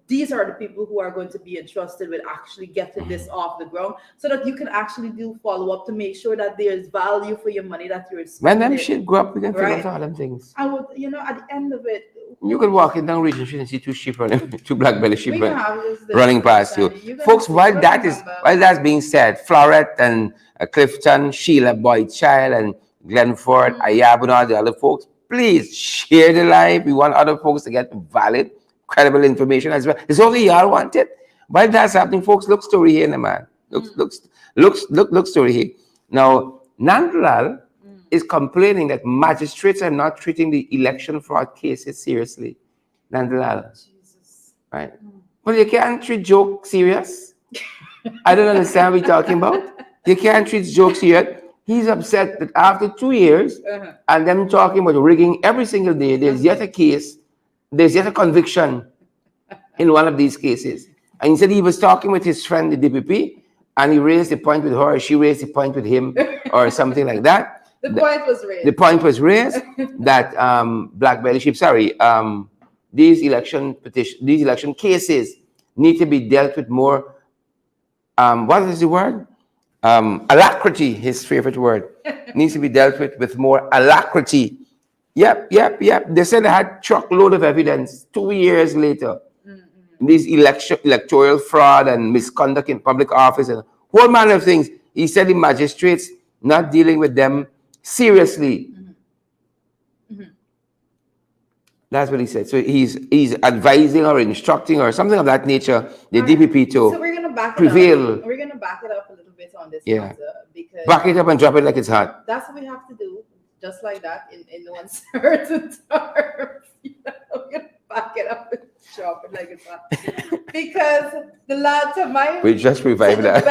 these are the people who are going to be entrusted with actually getting this off the ground, so that you can actually do follow-up to make sure that there's value for your money that you're spending. When them shit grow up, we can figure out all them things. I would, at the end of it, you could walk in down Regent Street and see two sheep running, two black belly sheep running past you. Folks, while that's being said, Floret and Clifton, Sheila Boyd Child and Glenford, Ayab and all the other folks, please share the live. We want other folks to get valid, credible information as well. It's all y'all wanted. While that's happening, folks, look story here, man. Look story here. Now, Nandlal is complaining that magistrates are not treating the election fraud cases seriously. Nandlal, Jesus. right? But you can't treat joke serious. I don't understand what you're talking about. You can't treat jokes serious. He's upset that after 2 years and them talking about rigging every single day, there's yet a case, there's yet a conviction in one of these cases. And he said he was talking with his friend, the DPP, and he raised the point with her, or she raised the point with him, or something like that. The point was raised. The point was raised that black belly sheep, these election cases need to be dealt with more. What is the word? Alacrity, his favorite word, needs to be dealt with more alacrity. Yep. They said they had truckload of evidence 2 years later. These electoral fraud and misconduct in public office and a whole manner of things. He said the magistrates not dealing with them seriously. That's what he said. So he's advising or instructing or something of that nature the DPP to so we're gonna back prevail. It up. We're gonna back it up a little bit on this Yeah. because back it up and drop it like it's hot. that's what we have to do, just like that in one certain terms. We're gonna back it up and drop it like it's hot. Because the lad to my We just revived that.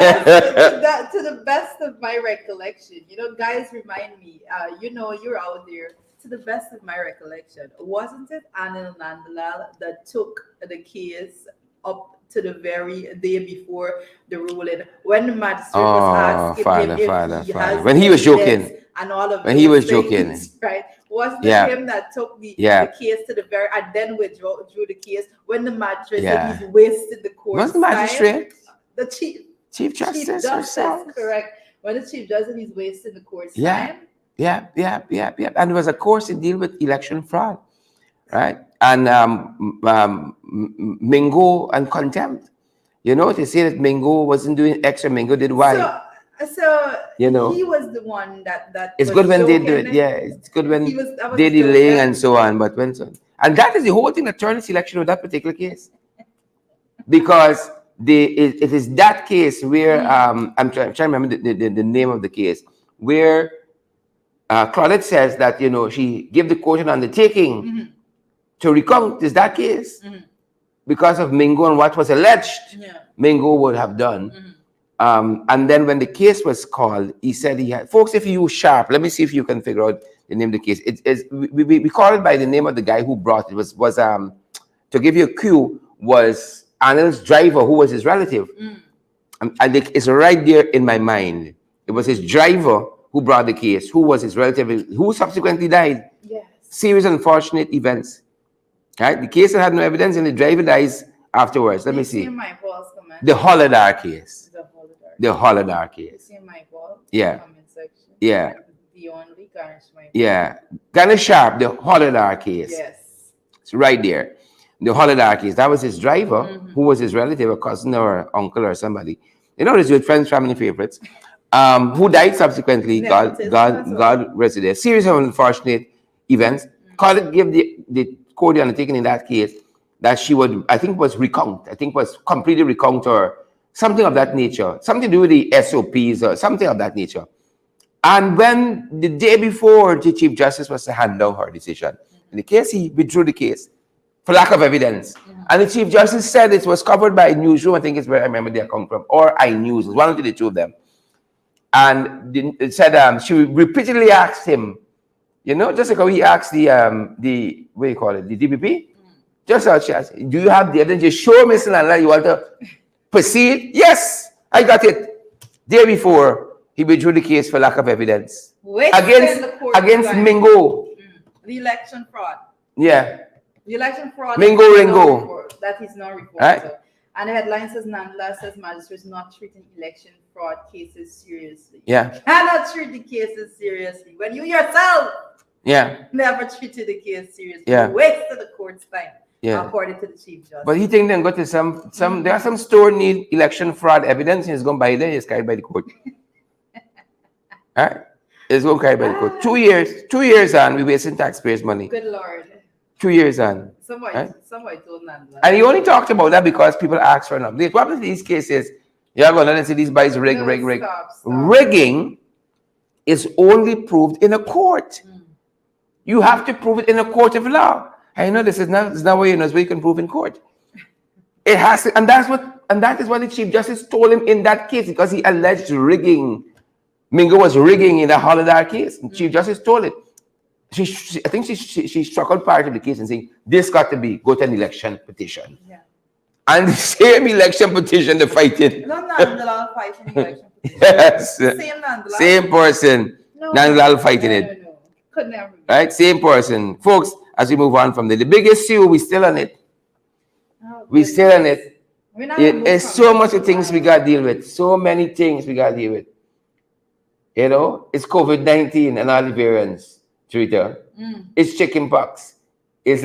to the best of my recollection, guys remind me, you're out there. To the best of my recollection, wasn't it Anil Nandlal that took the case up to the very day before the ruling when the magistrate was asking him if he has when he was joking and all of when he was things, joking, right? Wasn't it him that took the case to the very and then withdrew the case when the magistrate said he's wasted the court's was the magistrate time? The chief justice, correct? When the chief justice he's wasting the court's time. Yeah. And there was a course to deal with election fraud, right? And Mingo and contempt. They say that Mingo wasn't doing X or Mingo did Y. So he was the one that it's good when joking. They do it. Yeah, it's good when they delaying and so on. But when so, and that is the whole thing that turned this election with that particular case, because it is that case where I'm trying to remember the name of the case where. Claudette says that she gave the court an undertaking to recount. Is that case because of Mingo and what was alleged Mingo would have done? And then when the case was called, he said he had folks. If you use sharp, let me see if you can figure out the name of the case. We call it by the name of the guy who brought it. Was to give you a clue, was Anil's driver who was his relative, and it's right there in my mind. It was his driver who brought the case, who was his relative, who subsequently died. Yes. Serious unfortunate events. Right? The case had no evidence and the driver dies afterwards. Let me see. The Holodar case. The Holodar case. You see my ball? Yeah. Comment section. Yeah. The only garnish my ball. Yeah. Garnish Sharp, the Holodar case. Yes. It's right there. The Holodar case. That was his driver, who was his relative, a cousin or uncle or somebody. There's good friends, family favorites. Who died subsequently. God rest their series of unfortunate events. Collett gave the court the undertaking in that case that she would, I think, was completely recount or something of that nature, something to do with the SOPs or something of that nature. And when the day before the Chief Justice was to hand down her decision in the case, he withdrew the case for lack of evidence. And the Chief Justice said it was covered by Newsroom. I think it's where I remember they come from, or iNews. It was one of the two of them. And it said she repeatedly asked him, just like how he asked the what do you call it, the DPP, just how she asked, do you have the evidence? You sure, Mr. Nandlal, you want to proceed? Yes, I got it. Day before, he withdrew the case for lack of evidence against Mingo. The election fraud. Yeah. The election fraud. Mingo Ringo. That is not reported. Right. And the headline says Nandlal says magistrates not treating election fraud cases seriously. Yeah. You cannot treat the cases seriously when you yourself never treated the case seriously. Yeah. You wasted the court's time. Yeah. According to the Chief Justice. But he think then go to some there are some store need election fraud evidence and he's going to buy there, he's carried by the court. Alright? It's going to carry by the court. 2 years on, we wasting taxpayers' money. Good Lord. 2 years on. Right? Somebody told Nandla. And he only talked about that because people asked for an update. What happens in these cases? You're going to see these boys rig. Stop. Rigging is only proved in a court. You have to prove it in a court of law. I know this is not where you can prove in court. It has to, and that is what the Chief Justice told him in that case, because he alleged rigging. Mingo was rigging in the Holiday case. And Chief Justice told it. I think she struck out part of the case and saying this got to go to an election petition. Yeah. And the same election petition they fighting. No, Nandla fighting election petition. Yes. Same Nandla. Same person. No, Nandla fighting it. No. Could never be. Right? Same person. Folks, as we move on from the big issue, we still on it. We still on it. There's so much of things we got to deal with. So many things we got to deal with. You know, it's COVID-19 and all the variants. Twitter. It's chicken pox. It's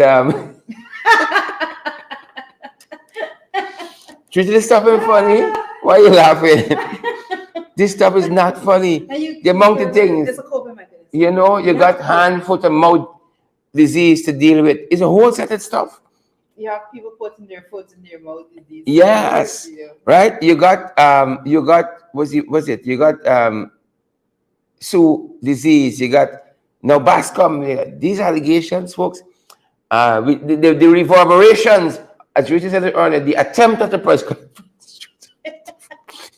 Twitter, this stuff is funny. Why are you laughing? This stuff is not funny. The amount of things. It's a coping mechanism. You know, you got hand, foot, and mouth disease to deal with. It's a whole set of stuff. You have people putting their foot in their mouth disease. Yes. Right? You got Sue disease, you got now Bascom, these allegations, folks, the reverberations, as Richard said earlier, the attempt at the press conference.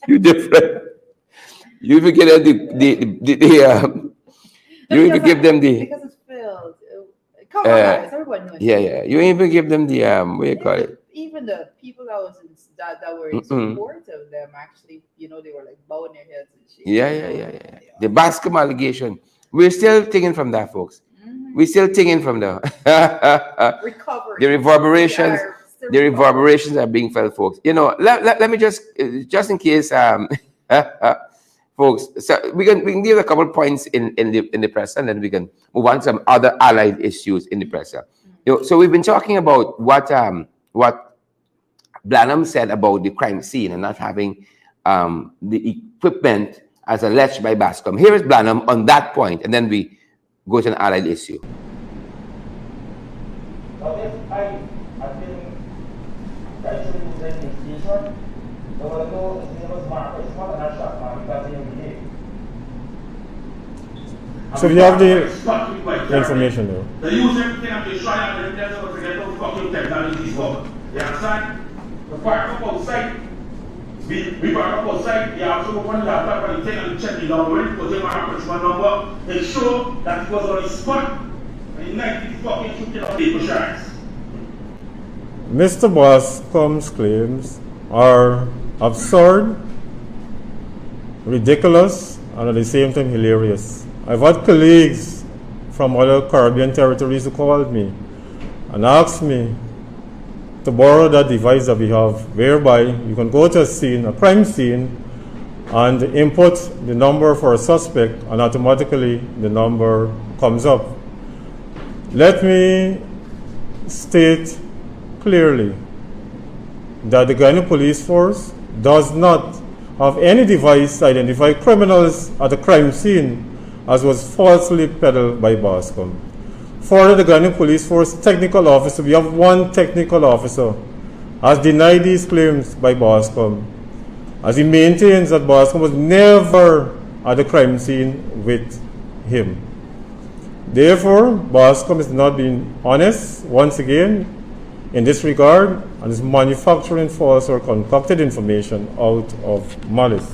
You different. You even give them you even give them the because it's filled. Come on, guys, everybody knows. Yeah. You even give them the what do you call it? Even the people that were in support of them, actually, they were like bowing their heads and shit. Yeah. The Bascom allegation. We're still thinking from that, folks. We're still thinking from the recovery. The reverberations are being felt, folks. Let me just in case, folks. So we can give a couple points in the press, and then we can move on to some other allied issues in the press. So we've been talking about what Blanham said about the crime scene and not having the equipment as alleged by Bascom. Here is Blanham on that point, and then we go to an allied issue. Now, if I think that should be the investigation, I want to know if it was Mark. It's not an shot, man, because he didn't behave. So do you have the information though? They use everything and they try and they tell us to get those fucking technologies work. You understand? The park up outside. We park up outside, you have to go on the laptop and take and check the number, because you mark which one number, and show that it was on the spot. And in 90 fucking shooting on paper shards. Mr. Bascom's claims are absurd, ridiculous, and at the same time hilarious. I've had colleagues from other Caribbean territories who called me and asked me to borrow that device that we have, whereby you can go to a crime scene, and input the number for a suspect, and automatically the number comes up. Let me state clearly that the Guyana Police Force does not have any device to identify criminals at a crime scene, as was falsely peddled by Bascom. For the Guyana Police Force technical officer, we have one technical officer, has denied these claims by Bascom, as he maintains that Bascom was never at the crime scene with him. Therefore, Bascom is not being honest once again in this regard, and is manufacturing false or concocted information out of malice.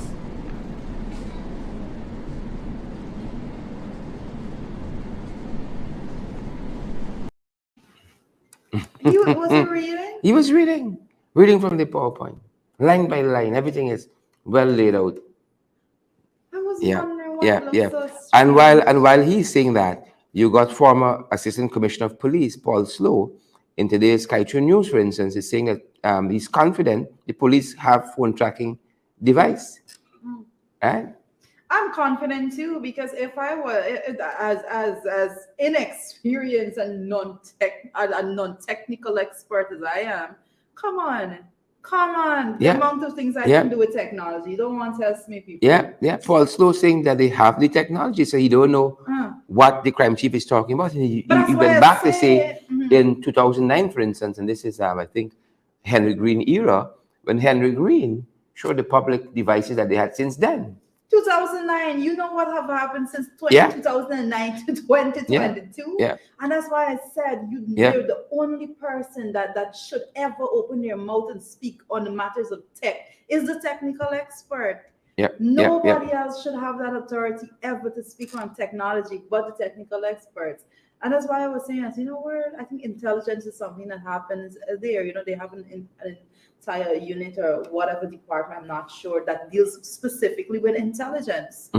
Was he reading? He was reading from the PowerPoint, line by line. Everything is well laid out. I was wondering why it Yeah. looked so And while he's saying that, you got former Assistant Commissioner of Police Paul Slow in today's Skytrue News, for instance, is saying that he's confident the police have phone tracking device. Right? I'm confident too, because if I were as inexperienced and non-technical expert as I am, come on. The amount of things I can do with technology. You don't want to test me, people. Yeah. Paul Slow saying that they have the technology, so you don't know what the crime chief is talking about. And But that's he why went I back to say, say in 2009, for instance, and this is, I think, Henry Green era, when Henry Green showed the public devices that they had since then. 2009, you know what have happened since Yeah. 2009 to 2022? Yeah. And that's why I said you're the only person that should ever open their mouth and speak on the matters of tech is the technical expert. Nobody else should have that authority ever to speak on technology but the technical experts. And that's why I was saying, you know what? I think intelligence is something that happens there. You know, they have an entire unit or whatever department, I'm not sure, that deals specifically with intelligence.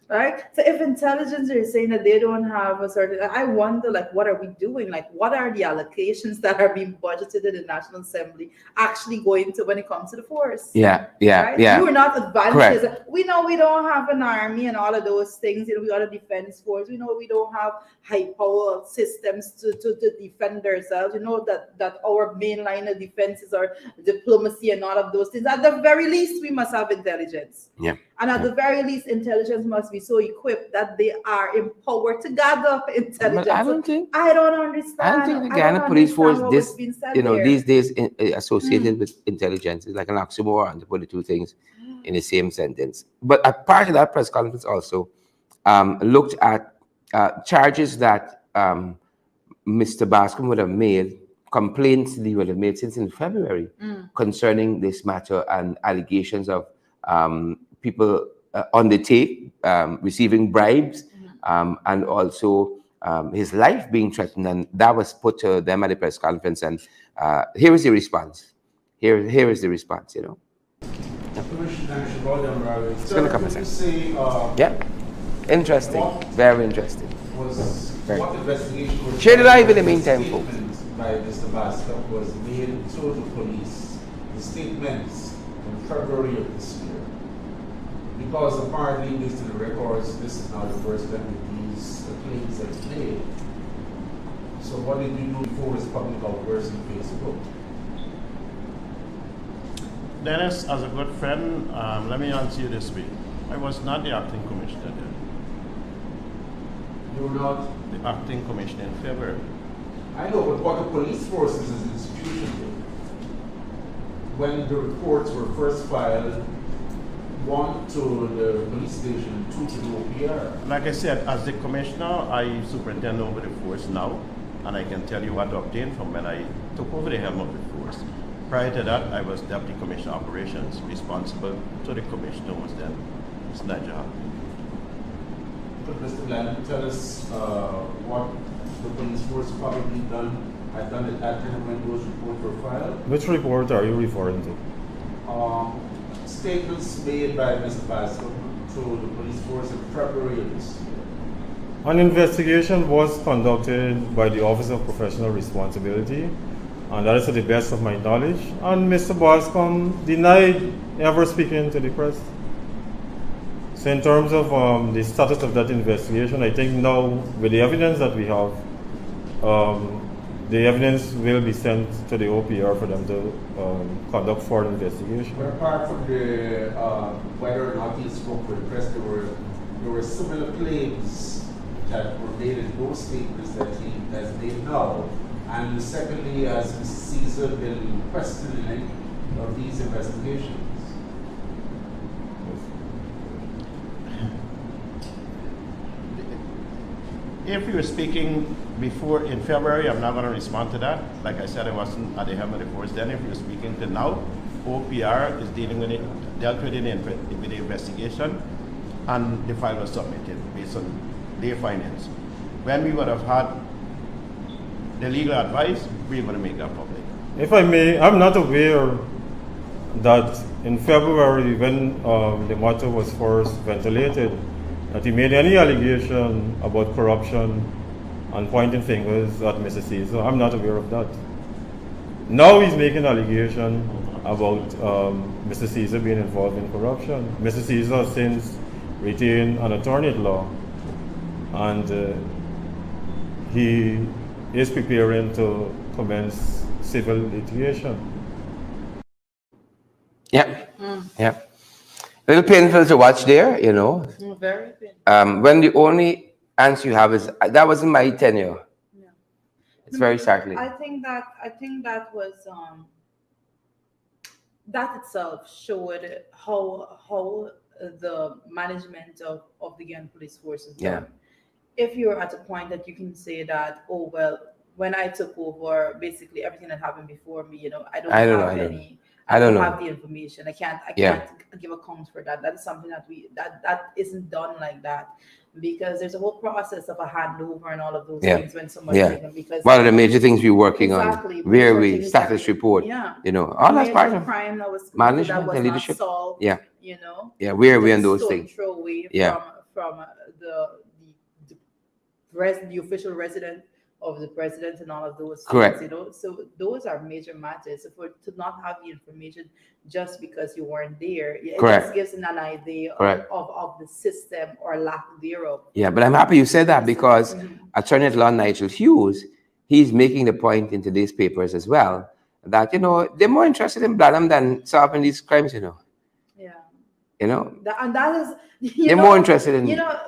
Right? So if intelligence is saying that they don't have a certain, I wonder, like, what are we doing? Like, what are the allocations that are being budgeted in the National Assembly actually going to when it comes to the force? Right? You are not advanced. We know we don't have an army and all of those things. You know, we got a defense force. We know we don't have high power systems to defend ourselves. You know that our main line of defense is our diplomacy and all of those things. At the very least, we must have intelligence. And at the very least, intelligence must be so equipped that they are empowered to gather intelligence. But I don't understand. I don't think the Ghana police force, this, these days associated with intelligence is like an oxymoron to put the two things in the same sentence. But a part of that press conference also looked at charges that Mr. Bascom would have made, complaints that he would have made since in February concerning this matter and allegations of people on the take, receiving bribes, and also his life being threatened. And that was put to them at the press conference. And here is the response. Here is the response, you know. It's going to come a second. Interesting. Very interesting. What investigation was share the live in the meantime, folks. By Mr. Bascom was made to the police, the statements in February of this year. Because apparently, based on the records, this is not the first time that these claims have made. So what did you do before this public outburst on Facebook? Dennis, as a good friend, let me answer you this way. I was not the acting commissioner then. You were not? The acting commissioner in February. I know, but what the police force is an institution did. When the reports were first filed, one to the police station, two to the OPR. Like I said, as the commissioner, I superintend over the force now, and I can tell you what obtained from when I took over the helm of the force. Prior to that, I was Deputy Commissioner Operations, responsible to the commissioner was then Ms. Najah. Could Mr. Bland tell us what the police force probably had done at that time when those reports were filed? Which report are you referring to? Statements made by Mr. Bascom to the police force in February of this year. An investigation was conducted by the Office of Professional Responsibility, and that is to the best of my knowledge. And Mr. Bascom denied ever speaking to the press. So in terms of the status of that investigation, I think now with the evidence that we have, the evidence will be sent to the OPR for them to conduct further investigation. But apart from the whether or not he spoke for the press, there were similar claims that were made in those statements that he has made now. And secondly, has Mr. Caesar been questioning any of these investigations? If you were speaking before in February, I'm not going to respond to that. Like I said, I wasn't at the helm of the force then. If you're speaking to now, OPR is dealing with it, dealt with it with the investigation, and the file was submitted based on their findings. When we would have had the legal advice, we would make that public. If I may, I'm not aware that in February, when the matter was first ventilated, that he made any allegation about corruption and pointing fingers at Mr. Caesar. I'm not aware of that. Now he's making allegation about Mr. Caesar being involved in corruption. Mr. Caesar has since retained an attorney at law, and he is preparing to commence civil litigation. Yeah. A little painful to watch there, you know. Very painful. When the only answer you have is that wasn't my tenure. Yeah. It's very startling. I think that was that itself showed how the management of the Ghana police force is Yeah. done. If you're at a point that you can say that, oh well, when I took over, basically everything that happened before me, I don't know. I I don't don't know. have the information. I can't Yeah. give account for that. That is something that isn't done like that, because there's a whole process of a handover and all of those Yeah. things when somebody Yeah. taken, because One of the major things we're working exactly on, where major we things status that, report, yeah, all that's part major of crime that was committed that management was and not leadership. solved, Yeah. you know, Yeah, where are we just on those stone things? throw away Yeah. from the official resident of the president and all of those Correct. things, so those are major matters. So for to not have the information just because you weren't there, it Correct. just gives an idea Correct. of the system or lack thereof. Yeah, but I'm happy you said that because Mhm. Attorney at Law Nigel Hughes, he's making the point in today's papers as well that they're more interested in Blanham than solving these crimes. Yeah. And that is, they're more interested in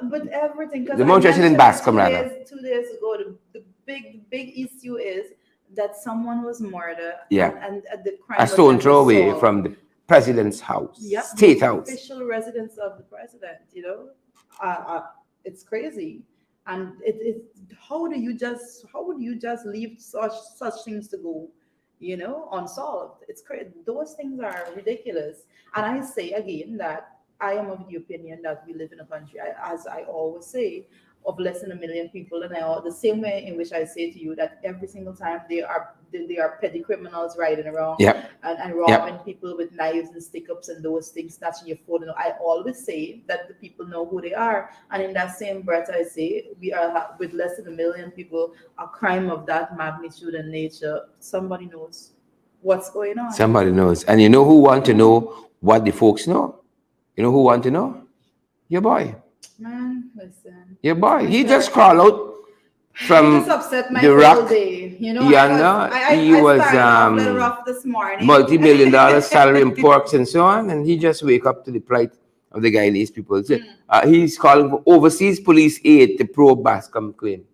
but everything, because they're more interested in Bascom rather. 2 days ago, the big issue is that someone was murdered. Yeah. and the crime A was stone never throw away solved. from the president's house, Yep, state the house. official residence of the president. It's crazy, and it how do you just leave such things to go, unsolved? It's crazy. Those things are ridiculous. And I say again that I am of the opinion that we live in a country, as I always say, of less than 1 million people, and the same way in which I say to you that every single time they are petty criminals riding around Yep. and robbing people with knives and stick-ups and those things, snatching your phone. I always say that the people know who they are, and in that same breath, I say we are with less than 1 million people, a crime of that magnitude and nature. Somebody knows what's going on. Somebody knows. And you know who want to know what the folks know? You know who want to know? Your boy. Man, listen. Your boy. He Okay. just crawled out from He just upset my the whole rock. day. He was started off a little rough this morning. multi-million-dollar salary in porks and so on, and he just wake up to the plight of the Guyanese people. So, he's calling for overseas police aid to probe Bascom claim.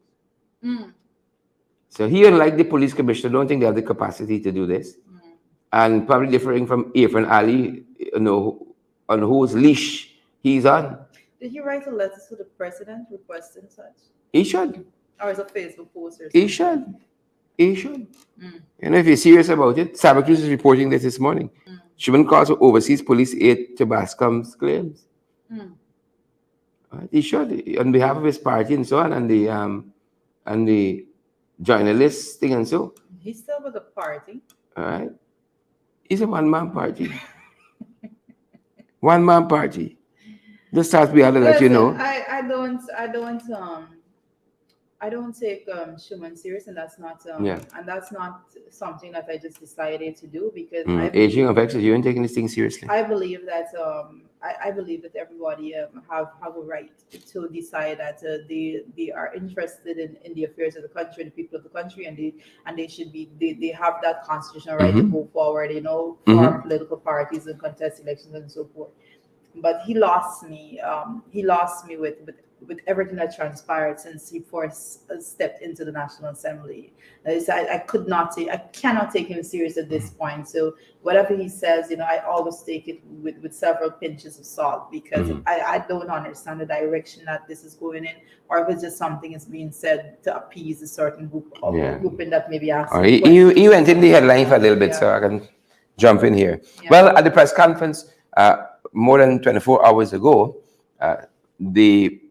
So he, unlike the police commissioner, don't think they have the capacity to do this, and probably differing from Irfan Ali, on whose leash he's on. Did he write a letter to the president requesting such? He should. Or is a Facebook post or something? He should. He should. If you're serious about it, Santa Cruz is reporting this morning. Shouldn't call for overseas police aid to Bascom's claims. He should, on behalf of his party and so on, and the journalists thing and so. He's still with the party. All right. It's a one-man party. One-man party. Just has to be able to let you know. I don't take Schumann serious, and that's not and that's not something that I just decided to do, because Aging of X, you ain't taking this thing seriously. I believe that I believe that everybody have a right to decide that they are interested in the affairs of the country, the people of the country, and they should be they have that constitutional right to go forward, form political parties and contest elections and so forth. But he lost me. He lost me with everything that transpired since he first stepped into the National Assembly. I cannot take him serious at this point. So whatever he says, I always take it with several pinches of salt, because I don't understand the direction that this is going in, or if it's just something is being said to appease a certain grouping that maybe asking. You went in the headline for a little bit, so I can jump in here. Yeah. Well, at the press conference more than 24 hours ago, they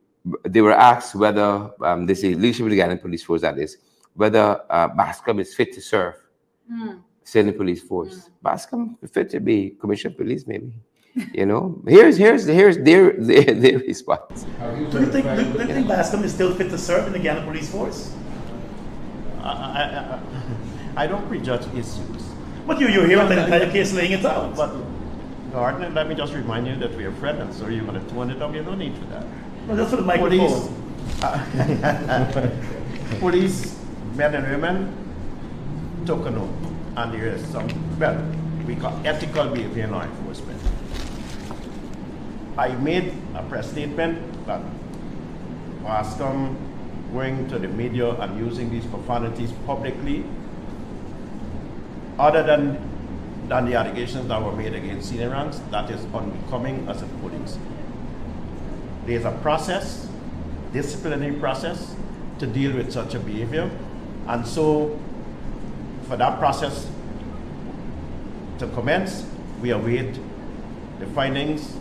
were asked whether this is leadership of the Ghana police force, that is, whether Bascom is fit to serve in the police force. Bascom is fit to be commissioner of police, maybe. Here's their response. Do you think Bascom is still fit to serve in the Ghana police force? I don't prejudge issues. But you're here on the entire case laying it out. But Gardner, let me just remind you that we are friends, so you're going to turn it up. You don't need for that. No, just for the microphone. Police men and women took a note, and there is some, we call ethical behavior in law enforcement. I made a press statement that Bascom going to the media and using these profanities publicly, other than the allegations that were made against senior ranks, that is unbecoming as a police. There's a process, disciplinary process, to deal with such a behavior, and so for that process to commence, we await the findings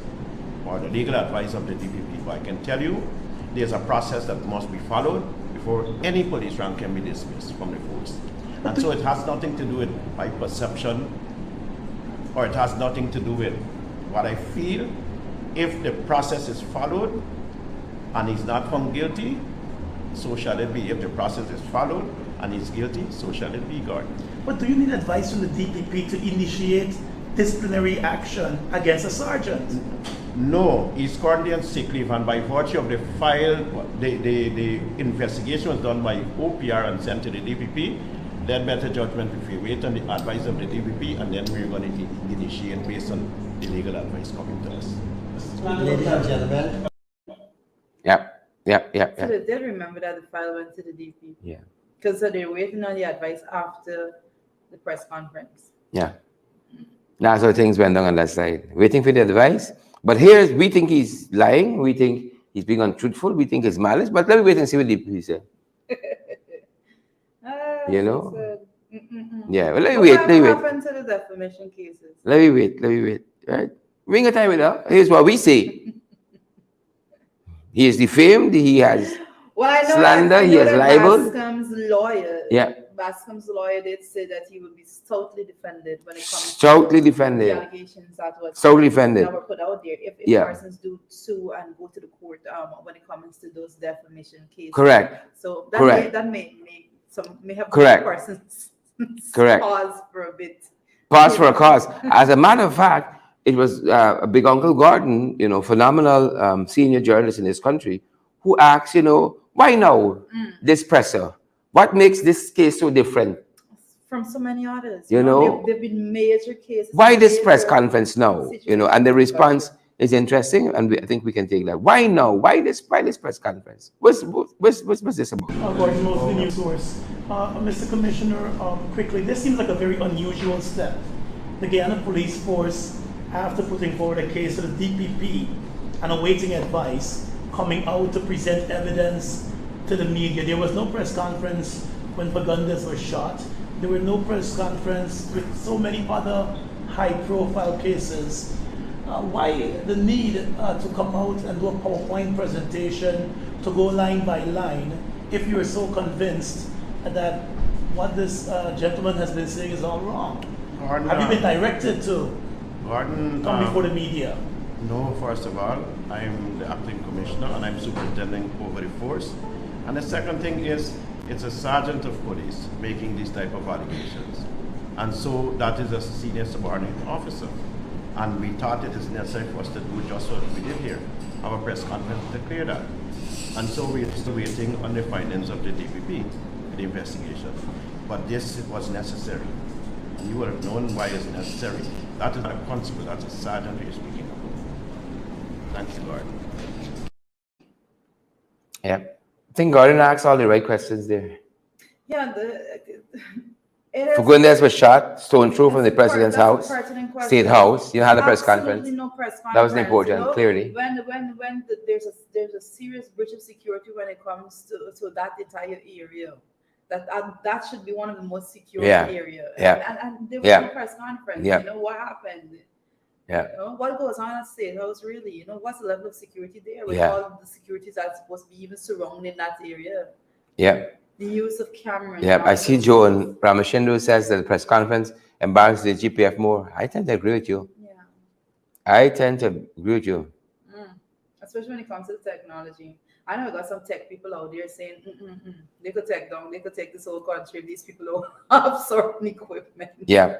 or the legal advice of the DPP. But I can tell you, there's a process that must be followed before any police rank can be dismissed from the force. And so it has nothing to do with my perception, or it has nothing to do with what I feel. If the process is followed and he's not found guilty, so shall it be. If the process is followed and he's guilty, so shall it be, God. But do you need advice from the DPP to initiate disciplinary action against a sergeant? No, he's currently on sick leave, and by virtue of the file, the investigation was done by OPR and sent to the DPP. Then better judgment if we wait on the advice of the DPP, and then we're going to initiate based on the legal advice coming to us. Ladies and gentlemen. Yeah. So they did remember that the file went to the DPP. Yeah. Because so they're waiting on the advice after the press conference. Yeah. That's how things went down on that side. Waiting for the advice. But here, we think he's lying. We think he's being untruthful. We think it's malice. But let me wait and see what DPP said. You know? Yeah, well, let me wait. What happened to the defamation cases? Let me wait. Right? Bring a time with her. Here's what we say. He is defamed. He has slander. He has libel. Bascom's lawyer did say that he would be stoutly defended when it comes stoutly to defended. the allegations that were put out there. If persons do sue and go to the court when it comes to those defamation cases. Correct. So that may have correct persons correct pause for a bit. Pause for a cause. As a matter of fact, it was a big Uncle Gordon, phenomenal senior journalist in this country, who asked, why now this presser? What makes this case so different from so many others? There've been major cases. Why this press conference now? And the response is interesting, and I think we can take that. Why now? Why this press conference? What's this about? Gordon, mostly news source. Mr. Commissioner, quickly, this seems like a very unusual step. The Guyana Police Force, after putting forward a case to the DPP and awaiting advice, coming out to present evidence to the media. There was no press conference when Pagundas was shot. There were no press conference with so many other high-profile cases. Why the need to come out and do a PowerPoint presentation to go line by line if you're so convinced that what this gentleman has been saying is all wrong? Gordon, have you been directed to come before the media? No, first of all, I'm the acting commissioner and I'm superintending over the force. And the second thing is, it's a sergeant of police making these type of allegations. And so that is a senior subordinate officer. And we thought it is necessary for us to do just what we did here, have a press conference to clear that. And so we're still waiting on the findings of the DPP, the investigation. But this was necessary. And you would have known why it's necessary. That is not a constable, that's a sergeant you're speaking about. Thanks, Gordon. Yeah. I think Gordon asked all the right questions there. Yeah, Fagundes was shot, stone through from the president's house, State House. You had a press conference. No press conference. That was important, clearly. When there's a serious breach of security when it comes to that entire area. That should be one of the most secure areas. Yeah. And there was no press conference. Yeah. What happened? Yeah. What goes on at State House really? What's the level of security there with all the securities that's supposed to be even surrounding that area? Yeah. The use of cameras. Yeah, I see Joan Ramashindu says that the press conference embarrasses the GPF more. I tend to agree with you. Yeah. I tend to agree with you. Especially when it comes to the technology. I know I got some tech people out there saying, they could take this whole country if these people don't have certain equipment. Yeah,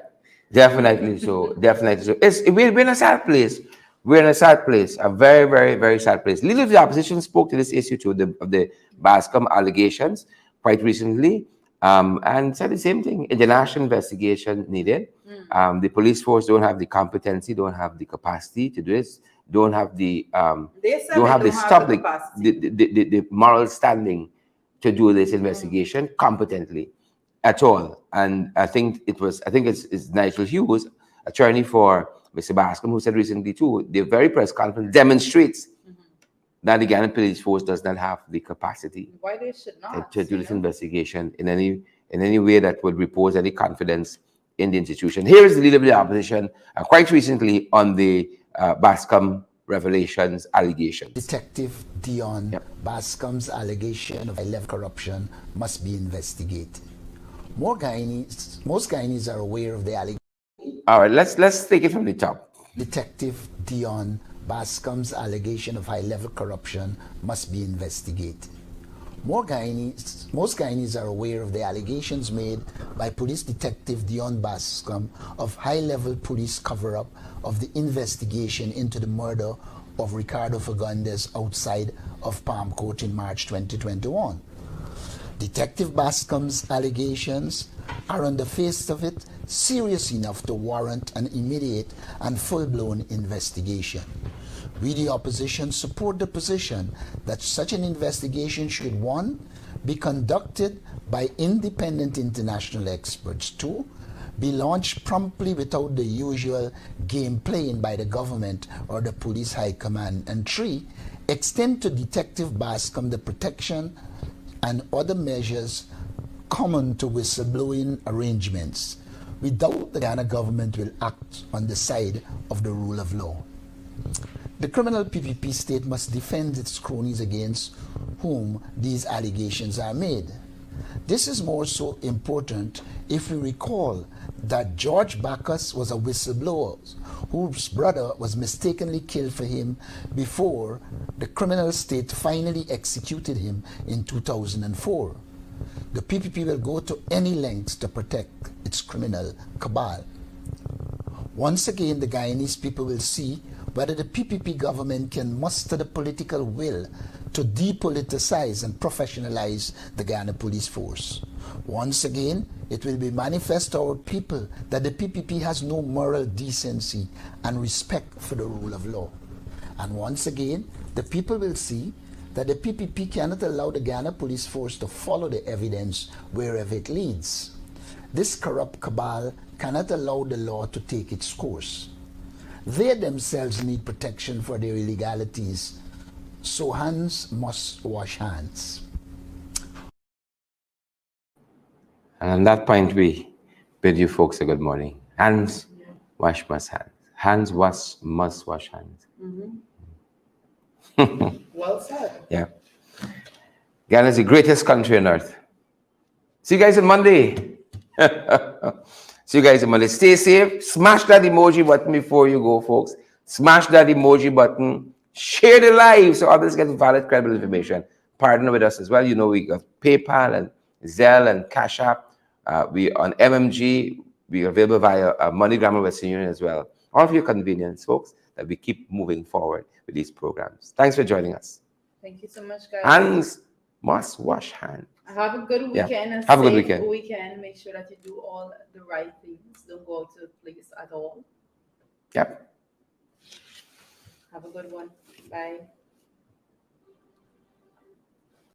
definitely so. Definitely so. We're in a sad place. We're in a sad place, a very, very, very sad place. Leader of the opposition spoke to this issue too, of the Bascom allegations quite recently, and said the same thing. International investigation needed. The police force don't have the competency, don't have the capacity to do this. don't have the They said don't they have the don't have stop the the, capacity. the moral standing to do this investigation competently at all. And I think it's Nigel Hughes, attorney for Mr. Bascom, who said recently too, the very press conference demonstrates that the Ghana police force does not have the capacity Why they should not? to do this investigation in any way that would repose any confidence in the institution. Here is the leader of the opposition quite recently on the Bascom revelations allegations. Detective Dion Bascom's allegation of high-level corruption must be investigated. Most Guyanese are aware of the allegation. All right, let's take it from the top. Detective Dion Bascom's allegation of high-level corruption must be investigated. Most Guyanese are aware of the allegations made by Police Detective Dion Bascom of high-level police cover-up of the investigation into the murder of Ricardo Fagundes outside of Palm Court in March 2021. Detective Bascom's allegations are, on the face of it, serious enough to warrant an immediate and full-blown investigation. We, the opposition, support the position that such an investigation should, 1, be conducted by independent international experts, 2, be launched promptly without the usual game playing by the government or the police high command, and 3, extend to Detective Bascom the protection and other measures common to whistleblowing arrangements. We doubt the Ghana government will act on the side of the rule of law. The criminal PPP state must defend its cronies against whom these allegations are made. This is more so important if we recall that George Bacchus was a whistleblower whose brother was mistakenly killed for him before the criminal state finally executed him in 2004. The PPP will go to any lengths to protect its criminal cabal. Once again, the Guyanese people will see whether the PPP government can muster the political will to depoliticize and professionalize the Ghana police force. Once again, it will be manifest to our people that the PPP has no moral decency and respect for the rule of law. And once again, the people will see that the PPP cannot allow the Ghana police force to follow the evidence wherever it leads. This corrupt cabal cannot allow the law to take its course. They themselves need protection for their illegalities, so hands must wash hands. And on that point, we bid you folks a good morning. Hands wash must hands. Hands must wash hands. Well said. Yeah. Ghana is the greatest country on earth. See you guys on Monday. See you guys on Monday. Stay safe. Smash that emoji button before you go, folks. Smash that emoji button. Share the live so others get valid, credible information. Partner with us as well. You know, we got PayPal and Zelle and Cash App. We on MMG. We are available via MoneyGram and Western Union as well. All of your convenience, folks, that we keep moving forward with these programs. Thanks for joining us. Thank you so much, guys. Hands must wash hands. Have a good weekend. And have a good safe weekend. Make sure that you do all the right things. Don't go out to the place at all. Yep. Have a good one. Bye.